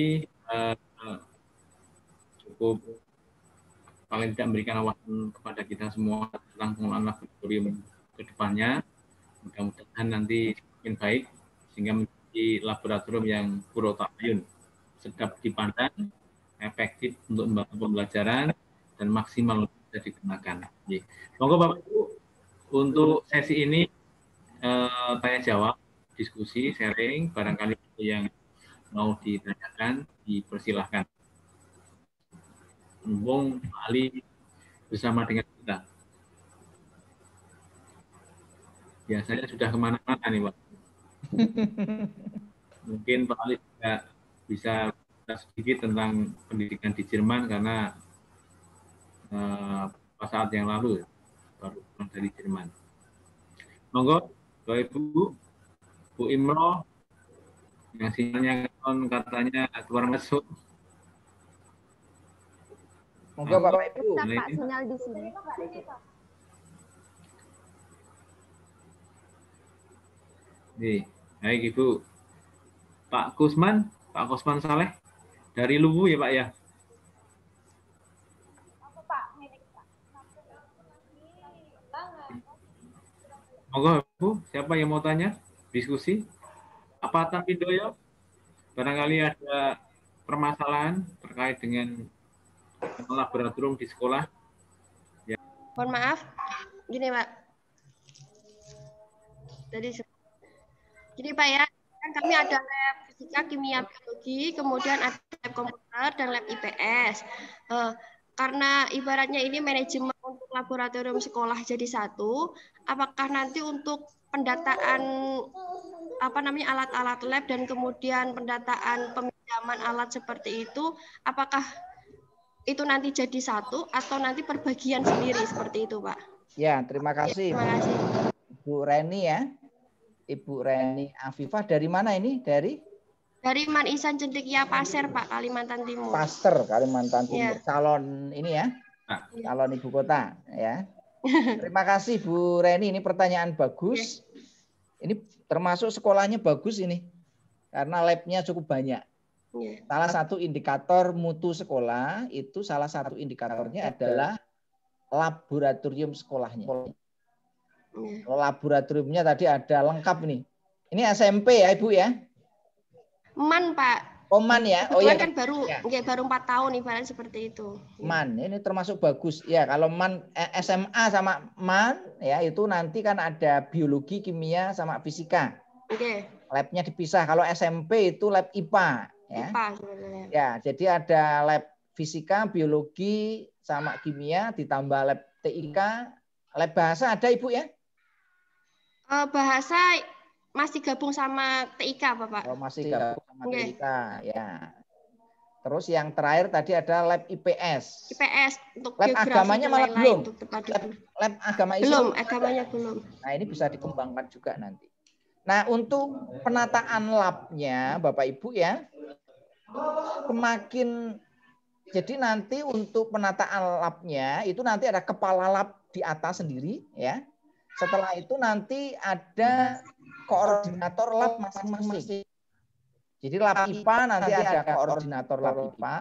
cukup paling tidak memberikan wawasan kepada kita semua tentang pengelolaan laboratorium ke depannya. Mudah-mudahan nanti semakin baik sehingga menjadi laboratorium yang Qurrata A'yun, sedap dipandang, efektif untuk membantu pembelajaran dan maksimal bisa digunakan. Monggo Bapak Ibu untuk sesi ini tanya jawab, diskusi, sharing, barangkali yang mau ditanyakan dipersilahkan. Mumpung Pak Ali bersama dengan kita. Biasanya sudah kemana-mana nih Pak. Mungkin Pak Ali juga bisa sedikit tentang pendidikan di Jerman karena saat yang lalu baru dari Jerman. Monggo Bapak Ibu, Bu Imro yang sinyalnya katanya keluar masuk. Monggo Bapak Ibu. Pak, sinyal di sini. Nih, baik Ibu. Pak Kusman Saleh dari Luwu ya Pak ya. Monggo Bu, siapa yang mau tanya? Diskusi? Apa Tampidoyo? Barangkali ada permasalahan terkait dengan laboratorium di sekolah. Ya. Mohon maaf, gini Pak. Jadi Pak ya, kan kami ada lab fisika, kimia, biologi, kemudian ada lab komputer dan lab IPS. Karena ibaratnya ini manajemen untuk laboratorium sekolah jadi satu, apakah nanti untuk pendataan alat-alat lab dan kemudian pendataan peminjaman alat seperti itu, apakah itu nanti jadi satu atau nanti perbagian sendiri seperti itu, Pak? Ya, terima kasih. Terima kasih. Ibu Reni ya. Ibu Reni Afifah dari mana ini? Dari Man Ihsan Cendekia Pasir, Pak, Kalimantan Timur. Pasir, Kalimantan Timur. Ya. Calon ini ya. Calon ibu kota ya. Terima kasih Bu Reni, ini pertanyaan bagus. Ini termasuk sekolahnya bagus ini. Karena labnya cukup banyak. Salah satu indikator mutu sekolah itu salah satu indikatornya adalah laboratorium sekolahnya. Laboratoriumnya tadi ada lengkap nih. Ini SMP ya Ibu ya? Man Pak. Oh Man ya? Oh ya kan baru 4 tahun ibarat seperti itu. Man, ini termasuk bagus. Ya kalau Man SMA sama Man ya itu nanti kan ada biologi, kimia sama fisika. Oke. Labnya dipisah. Kalau SMP itu lab IPA ya. IPA sebenarnya. Ya, jadi ada lab fisika, biologi sama kimia ditambah lab TIK, lab bahasa ada Ibu ya? Bahasa masih gabung sama TIK Bapak. Oh, masih gabung sama TIK ya. Terus yang terakhir tadi ada lab IPS. IPS untuk lab agamanya malah belum. Lab agama Islam. Belum, agamanya belum. Nah, ini bisa dikembangkan juga nanti. Nah, untuk penataan labnya Bapak Ibu ya, semakin jadi nanti untuk penataan labnya itu nanti ada kepala lab di atas sendiri ya. Setelah itu nanti ada koordinator lab masing-masing. Jadi lab IPA nanti ada koordinator lab IPA,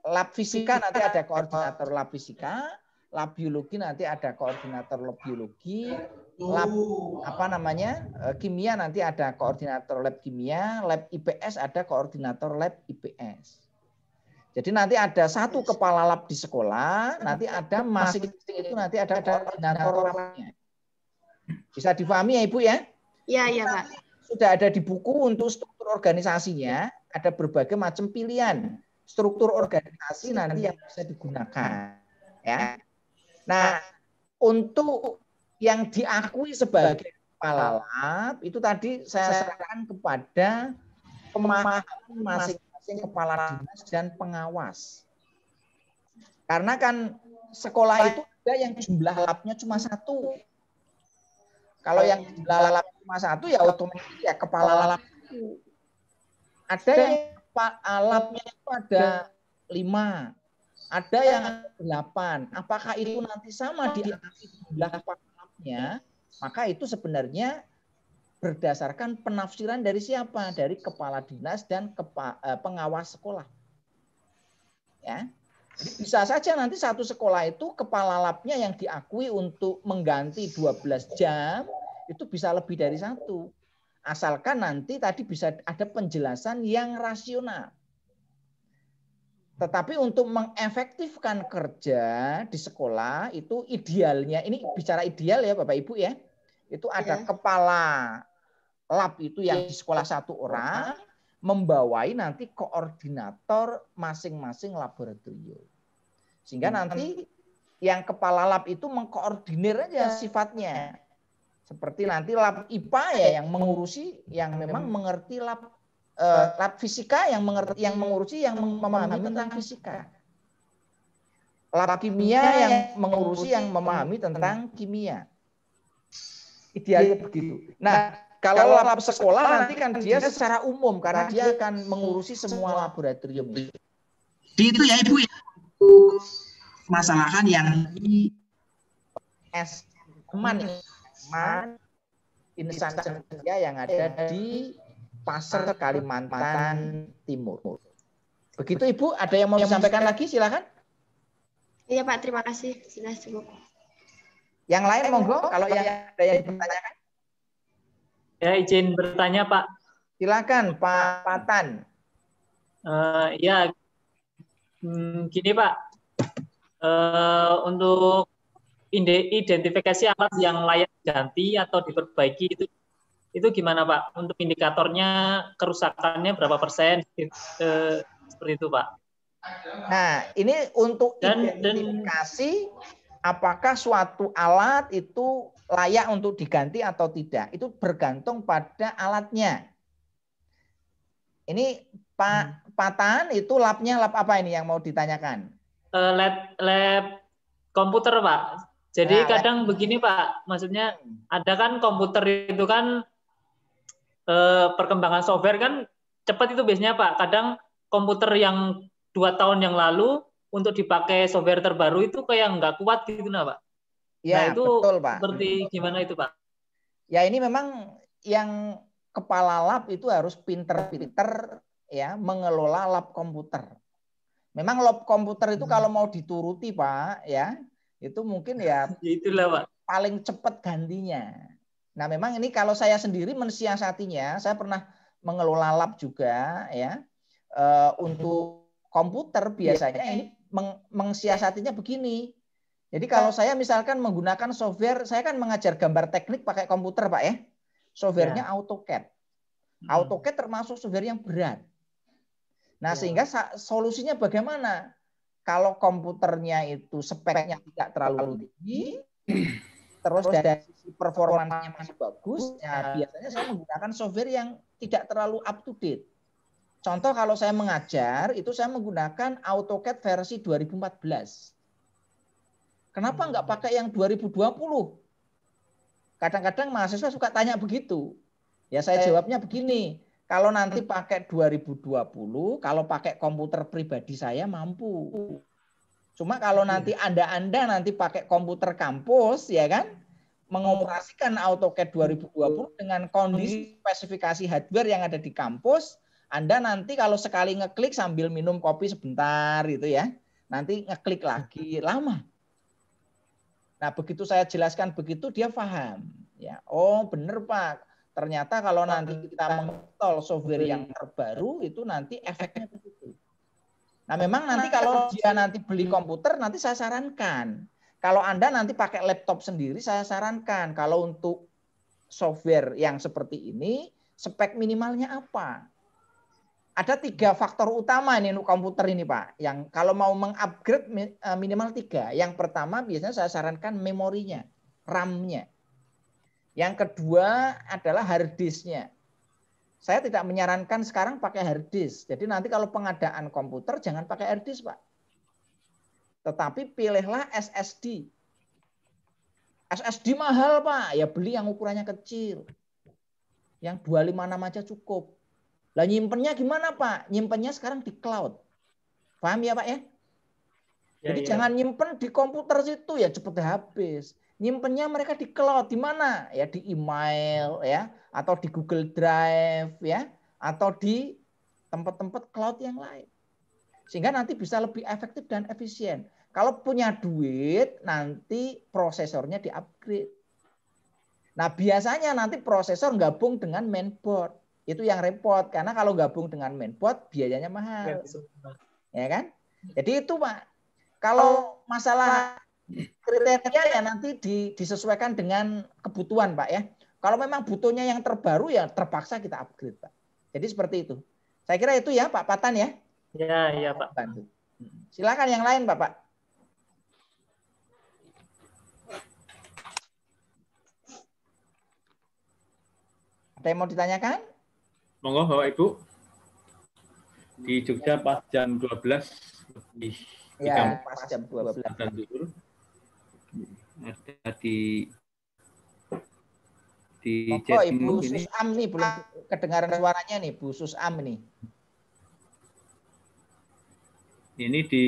lab fisika nanti ada koordinator lab fisika, lab biologi nanti ada koordinator lab biologi, lab kimia nanti ada koordinator lab kimia, lab IPS ada koordinator lab IPS. Jadi nanti ada satu kepala lab di sekolah, nanti ada masing-masing itu nanti ada koordinator labnya. Bisa dipahami ya Ibu ya? Iya Pak. Sudah ada di buku untuk struktur organisasinya, ada berbagai macam pilihan struktur organisasi nanti yang bisa digunakan. Ya. Nah, untuk yang diakui sebagai kepala lab itu tadi saya serahkan kepada pemahaman masing-masing kepala dinas dan pengawas. Karena kan sekolah itu ada yang jumlah labnya cuma satu. Kalau yang jumlah lab cuma satu ya otomatis ya kepala lab. Ada yang labnya itu ada 5, ada yang 8. Apakah itu nanti sama di jumlah kepala labnya? Maka itu sebenarnya berdasarkan penafsiran dari siapa? Dari kepala dinas dan pengawas sekolah. Ya. Jadi bisa saja nanti satu sekolah itu kepala labnya yang diakui untuk mengganti 12 jam itu bisa lebih dari 1. Asalkan nanti tadi bisa ada penjelasan yang rasional. Tetapi untuk mengefektifkan kerja di sekolah itu idealnya, ini bicara ideal ya Bapak Ibu ya, itu ada kepala lab itu yang di sekolah 1 orang, membawai nanti koordinator masing-masing laboratorium. Sehingga nanti yang kepala lab itu mengkoordinir aja sifatnya. Seperti nanti lab IPA ya yang mengurusi, yang memang mengerti lab fisika yang mengurusi yang memahami tentang fisika. Lab kimia yang mengurusi yang memahami tentang kimia. Idealnya begitu. Nah, kalau lab sekolah nanti kan dia secara umum karena dia akan mengurusi semua laboratorium. Itu ya Ibu ya. Masalahkan yang di Man Ihsan Cendekia yang ada di Pasir Kalimantan Timur. Begitu Ibu, ada yang mau disampaikan lagi silakan. Iya Pak, terima kasih sudah cukup. Yang lain monggo kalau yang ada yang dipertanyakan. Ya izin bertanya Pak. Silakan Pak Patan. Ya gini Pak, untuk identifikasi alat yang layak diganti atau diperbaiki itu itu gimana Pak? Untuk indikatornya kerusakannya berapa persen? Seperti itu Pak. Nah, ini untuk identifikasi apakah suatu alat itu layak untuk diganti atau tidak. Itu bergantung pada alatnya. Ini Pak Patan itu labnya lab apa ini yang mau ditanyakan? Lab komputer Pak. Jadi kadang begini Pak, maksudnya ada kan komputer itu kan perkembangan software kan cepat itu biasanya Pak. Kadang komputer yang 2 tahun yang lalu untuk dipakai software terbaru itu kayak nggak kuat gitu nah Pak. Ya, nah, itu betul Pak. Seperti gimana itu Pak? Ya ini memang yang kepala lab itu harus pinter-pinter ya mengelola lab komputer. Memang lab komputer itu kalau mau dituruti Pak ya itu mungkin ya itulah Pak. Paling cepat gantinya. Nah memang ini kalau saya sendiri mensiasatinya, saya pernah mengelola lab juga ya untuk komputer biasanya ini mensiasatinya begini. Jadi kalau saya misalkan menggunakan software, saya kan mengajar gambar teknik pakai komputer Pak ya. Softwarenya AutoCAD. AutoCAD termasuk software yang berat. Nah sehingga solusinya bagaimana? Kalau komputernya itu speknya tidak terlalu tinggi, terus dari sisi performanya masih bagus, ya biasanya saya menggunakan software yang tidak terlalu up to date. Contoh kalau saya mengajar, itu saya menggunakan AutoCAD versi 2014. Kenapa nggak pakai yang 2020? Kadang-kadang mahasiswa suka tanya begitu. Ya saya jawabnya begini, kalau nanti pakai 2020, kalau pakai komputer pribadi saya mampu. Cuma kalau nanti Anda nanti pakai komputer kampus, ya kan, mengoperasikan AutoCAD 2020 dengan kondisi spesifikasi hardware yang ada di kampus, Anda nanti kalau sekali ngeklik sambil minum kopi sebentar gitu ya, nanti ngeklik lagi lama. Nah begitu saya jelaskan begitu dia paham. Ya, oh bener Pak. Ternyata kalau nanti kita menginstal software yang terbaru itu nanti efeknya begitu. Nah memang nanti kalau dia nanti beli komputer nanti saya sarankan. Kalau Anda nanti pakai laptop sendiri saya sarankan. Kalau untuk software yang seperti ini spek minimalnya apa? Ada 3 faktor utama ini untuk komputer ini Pak. Yang kalau mau mengupgrade minimal 3. Yang pertama biasanya saya sarankan memorinya, RAM-nya. Yang kedua adalah hard disk-nya. Saya tidak menyarankan sekarang pakai hard disk. Jadi nanti kalau pengadaan komputer jangan pakai hard disk Pak. Tetapi pilihlah SSD. SSD mahal Pak. Ya beli yang ukurannya kecil. Yang 256 aja cukup. Lah nyimpennya gimana Pak? Nyimpennya sekarang di cloud. Paham ya Pak ya? Jadi jangan nyimpen di komputer situ ya cepet habis. Nyimpennya mereka di cloud. Di mana? Ya di email ya, atau di Google Drive ya, atau di tempat-tempat cloud yang lain. Sehingga nanti bisa lebih efektif dan efisien. Kalau punya duit, nanti prosesornya di-upgrade. Nah biasanya nanti prosesor gabung dengan mainboard. Itu yang repot karena kalau gabung dengan mainboard biayanya mahal. Ya kan? Jadi itu Pak. Kalau masalah kriteria ya nanti disesuaikan dengan kebutuhan Pak ya. Kalau memang butuhnya yang terbaru ya terpaksa kita upgrade Pak. Jadi seperti itu. Saya kira itu ya Pak Patan ya. Ya Pak. Bantu. Silakan yang lain Bapak. Ada yang mau ditanyakan? Monggo Bapak Ibu. Di Jogja pas jam 12 lebih ya, pas jam 12. Ada di chat Ibu Susam nih belum kedengaran suaranya nih Bu Susam nih. Ini di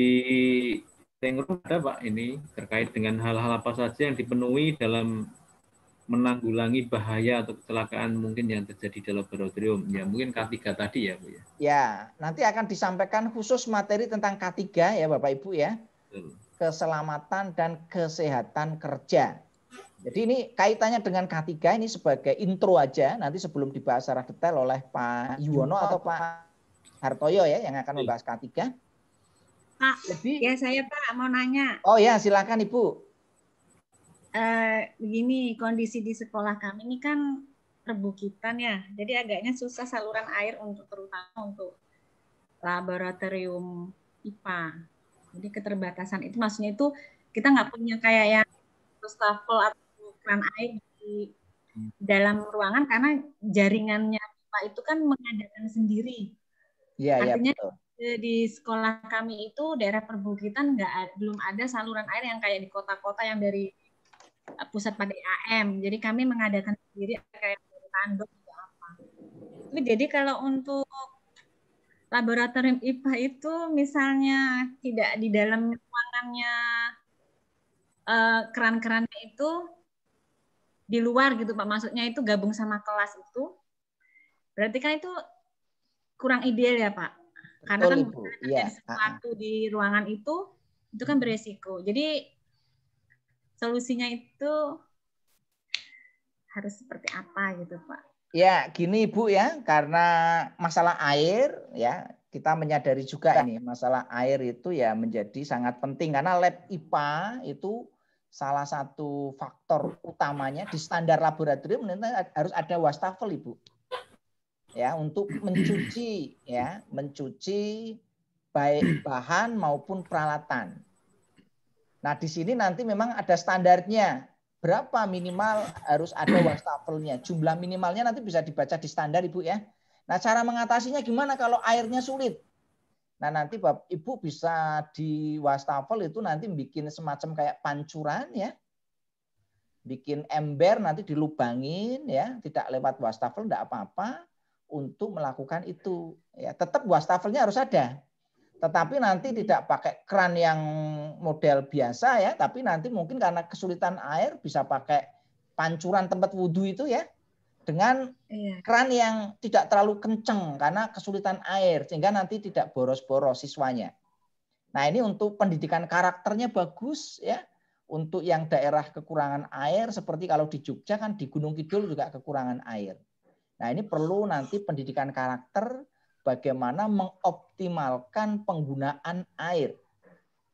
Tengguru ada Pak ini terkait dengan hal-hal apa saja yang dipenuhi dalam menanggulangi bahaya atau kecelakaan mungkin yang terjadi di laboratorium. Ya mungkin K3 tadi ya Bu ya. Ya, nanti akan disampaikan khusus materi tentang K3 ya Bapak Ibu ya. Keselamatan dan kesehatan kerja. Jadi ini kaitannya dengan K3 ini sebagai intro aja, nanti sebelum dibahas secara detail oleh Pak Yuwono atau Pak Hartoyo ya yang akan membahas K3. Pak, ya saya Pak mau nanya. Oh ya, silakan Ibu. Begini, kondisi di sekolah kami ini kan perbukitan ya. Jadi agaknya susah saluran air untuk terutama untuk laboratorium IPA. Jadi keterbatasan itu maksudnya itu kita nggak punya kayak yang wastafel atau keran air di dalam ruangan karena jaringannya IPA itu kan mengadakan sendiri. Iya, Artinya betul. di sekolah kami itu daerah perbukitan belum ada saluran air yang kayak di kota-kota yang dari pusat pada IAM. Jadi kami mengadakan sendiri kayak tanduk atau apa. Jadi kalau untuk laboratorium IPA itu misalnya tidak di dalam ruangannya keran-kerannya itu di luar gitu Pak, maksudnya itu gabung sama kelas itu, berarti kan itu kurang ideal ya Pak, karena kan iya. sesuatu di ruangan itu kan beresiko. Jadi solusinya itu harus seperti apa gitu Pak? Ya, gini Ibu ya, karena masalah air ya, kita menyadari juga ini masalah air itu ya menjadi sangat penting karena lab IPA itu salah satu faktor utamanya di standar laboratorium harus ada wastafel Ibu. Ya, untuk mencuci ya, mencuci baik bahan maupun peralatan. Nah, di sini nanti memang ada standarnya. Berapa minimal harus ada wastafelnya. Jumlah minimalnya nanti bisa dibaca di standar Ibu ya. Nah, cara mengatasinya gimana kalau airnya sulit? Nah, nanti Ibu bisa di wastafel itu nanti bikin semacam kayak pancuran ya. Bikin ember nanti dilubangin ya, tidak lewat wastafel enggak apa-apa untuk melakukan itu. Ya, tetap wastafelnya harus ada. Tetapi nanti tidak pakai keran yang model biasa ya, tapi nanti mungkin karena kesulitan air bisa pakai pancuran tempat wudhu itu ya, dengan keran yang tidak terlalu kenceng karena kesulitan air, sehingga nanti tidak boros-boros siswanya. Nah ini untuk pendidikan karakternya bagus ya, untuk yang daerah kekurangan air, seperti kalau di Jogja kan di Gunung Kidul juga kekurangan air. Nah ini perlu nanti pendidikan karakter, bagaimana mengoptimalkan penggunaan air.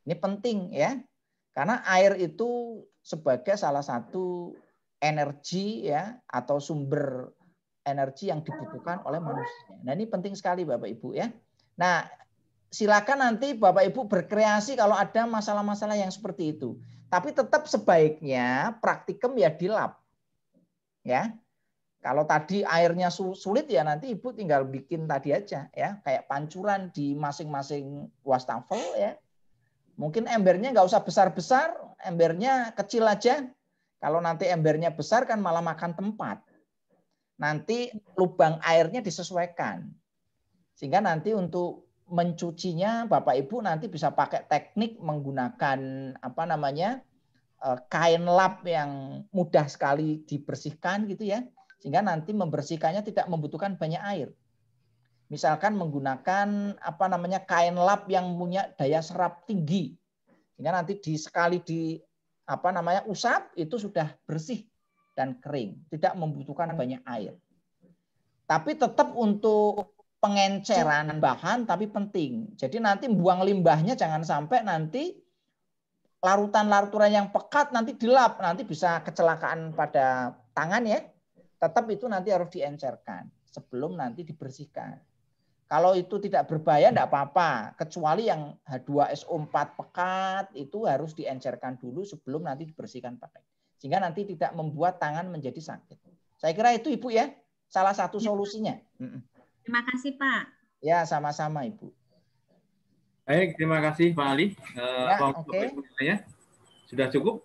Ini penting ya. Karena air itu sebagai salah satu energi ya atau sumber energi yang dibutuhkan oleh manusia. Nah, ini penting sekali Bapak Ibu ya. Nah, silakan nanti Bapak Ibu berkreasi kalau ada masalah-masalah yang seperti itu. Tapi tetap sebaiknya praktikum ya di lab. Ya. Kalau tadi airnya sulit ya nanti Ibu tinggal bikin tadi aja ya, kayak pancuran di masing-masing wastafel ya. Mungkin embernya nggak usah besar-besar, embernya kecil aja. Kalau nanti embernya besar kan malah makan tempat. Nanti lubang airnya disesuaikan. Sehingga nanti untuk mencucinya Bapak Ibu nanti bisa pakai teknik menggunakan apa namanya? Kain lap yang mudah sekali dibersihkan gitu ya. Sehingga nanti membersihkannya tidak membutuhkan banyak air. Misalkan menggunakan apa namanya kain lap yang punya daya serap tinggi, sehingga nanti sekali di apa namanya usap itu sudah bersih dan kering, tidak membutuhkan banyak air. Tapi tetap untuk pengenceran bahan tapi penting. Jadi nanti buang limbahnya jangan sampai nanti larutan-larutan yang pekat nanti dilap, nanti bisa kecelakaan pada tangan ya. Tetap itu nanti harus diencerkan sebelum nanti dibersihkan. Kalau itu tidak berbahaya tidak apa-apa, kecuali yang H2SO4 pekat itu harus diencerkan dulu sebelum nanti dibersihkan pakai. Sehingga nanti tidak membuat tangan menjadi sakit. Saya kira itu Ibu ya, salah satu solusinya. Terima kasih Pak. Ya, sama-sama Ibu. Baik, terima kasih Pak Ali. Sudah cukup?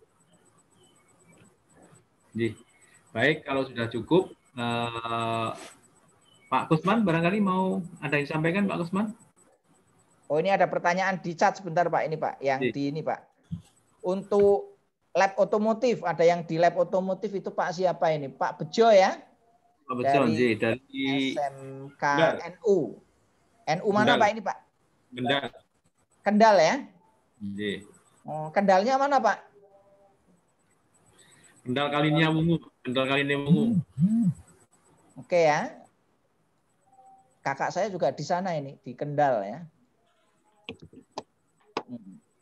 Baik, kalau sudah cukup, Pak Kusman barangkali mau ada yang disampaikan Pak Kusman? Oh ini ada pertanyaan di chat sebentar Pak ini Pak, yang di ini Pak. Untuk lab otomotif, ada yang di lab otomotif itu Pak siapa ini? Pak Bejo ya? Pak Bejo dari SMK NU. NU mana Pak ini Pak? Kendal. Kendal ya? Oh, Kendalnya mana Pak? Kendal Kalinia Wungu. Kendal Kalinia Wungu. Oke ya. Kakak saya juga di sana ini, di Kendal ya.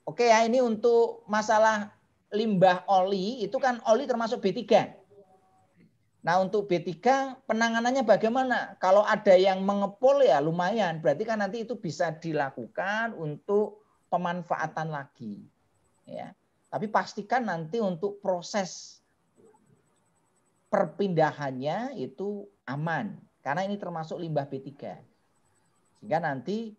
Oke ya, ini untuk masalah limbah oli, itu kan oli termasuk B3. Nah, untuk B3 penanganannya bagaimana? Kalau ada yang mengepul ya lumayan, berarti kan nanti itu bisa dilakukan untuk pemanfaatan lagi. Ya. Tapi pastikan nanti untuk proses perpindahannya itu aman, karena ini termasuk limbah B3. Sehingga nanti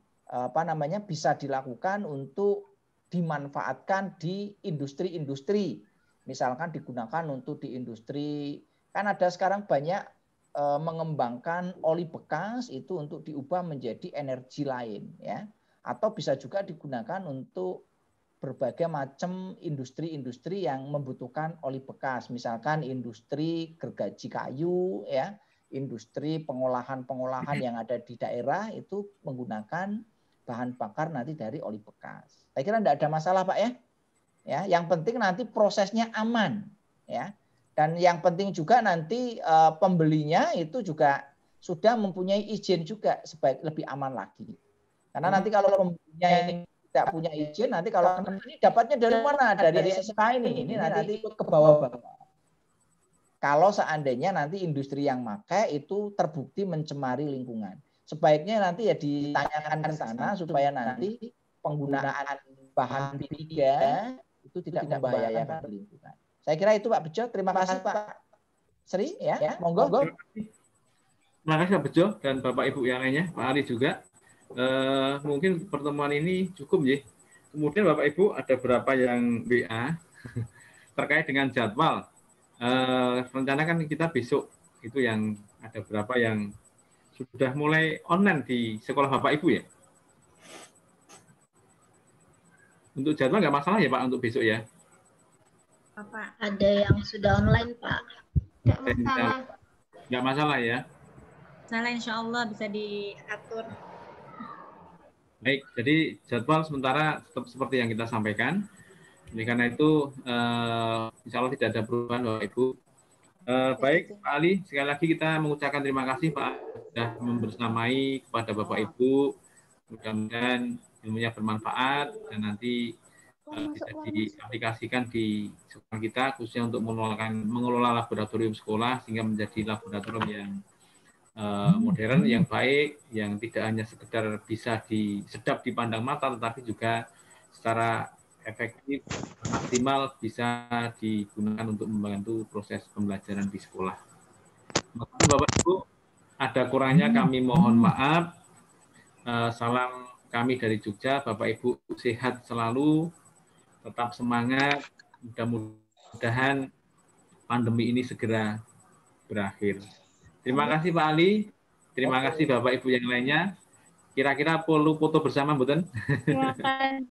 bisa dilakukan untuk dimanfaatkan di industri-industri. Misalkan digunakan untuk di industri. Kan ada sekarang banyak mengembangkan oli bekas itu untuk diubah menjadi energi lain, ya. Atau bisa juga digunakan untuk berbagai macam industri-industri yang membutuhkan oli bekas, misalkan industri gergaji kayu, ya, industri pengolahan-pengolahan yang ada di daerah itu menggunakan bahan bakar nanti dari oli bekas. Saya kira tidak ada masalah, Pak, ya. Ya, yang penting nanti prosesnya aman, ya. Dan yang penting juga nanti pembelinya itu juga sudah mempunyai izin juga supaya lebih aman lagi. Karena nanti kalau pembelinya ini tidak punya izin, nanti kalau ini dapatnya dari mana? Dari SSK ini nanti ikut ke bawah-bawah. Kalau seandainya nanti industri yang pakai itu terbukti mencemari lingkungan. Sebaiknya nanti ya ditanyakan ke sana supaya nanti penggunaan bahan B3 itu tidak membahayakan lingkungan. Saya kira itu Pak Bejo. Terima kasih Pak Sri, ya. Monggo. Terima kasih Pak Bejo dan Bapak Ibu yang lainnya, Pak Ali juga. Mungkin pertemuan ini cukup ya. Kemudian Bapak Ibu ada berapa yang WA terkait dengan jadwal. Rencana kan kita besok itu yang ada berapa yang sudah mulai online di sekolah Bapak Ibu ya. Untuk jadwal nggak masalah ya Pak untuk besok ya. Pak, ada yang sudah online, Pak. Nggak masalah ya. Salah, insya Allah bisa diatur. Baik, jadi jadwal sementara tetap seperti yang kita sampaikan. Oleh karena itu, insya Allah tidak ada perubahan Bapak Ibu. Baik, Pak Ali, sekali lagi kita mengucapkan terima kasih Pak sudah membersamai kepada Bapak Ibu. Mudah-mudahan ilmunya bermanfaat dan nanti bisa diaplikasikan di sekolah kita, khususnya untuk mengelola laboratorium sekolah sehingga menjadi laboratorium yang modern, yang baik, yang tidak hanya sekedar bisa sedap dipandang mata, tetapi juga secara efektif, maksimal bisa digunakan untuk membantu proses pembelajaran di sekolah. Terima kasih Bapak Ibu. Ada kurangnya kami mohon maaf. Salam kami dari Jogja. Bapak Ibu sehat selalu. Tetap semangat, mudah-mudahan pandemi ini segera berakhir. Terima kasih Pak Ali, terima kasih Bapak Ibu yang lainnya. Kira-kira perlu foto bersama, Mboten? Silakan.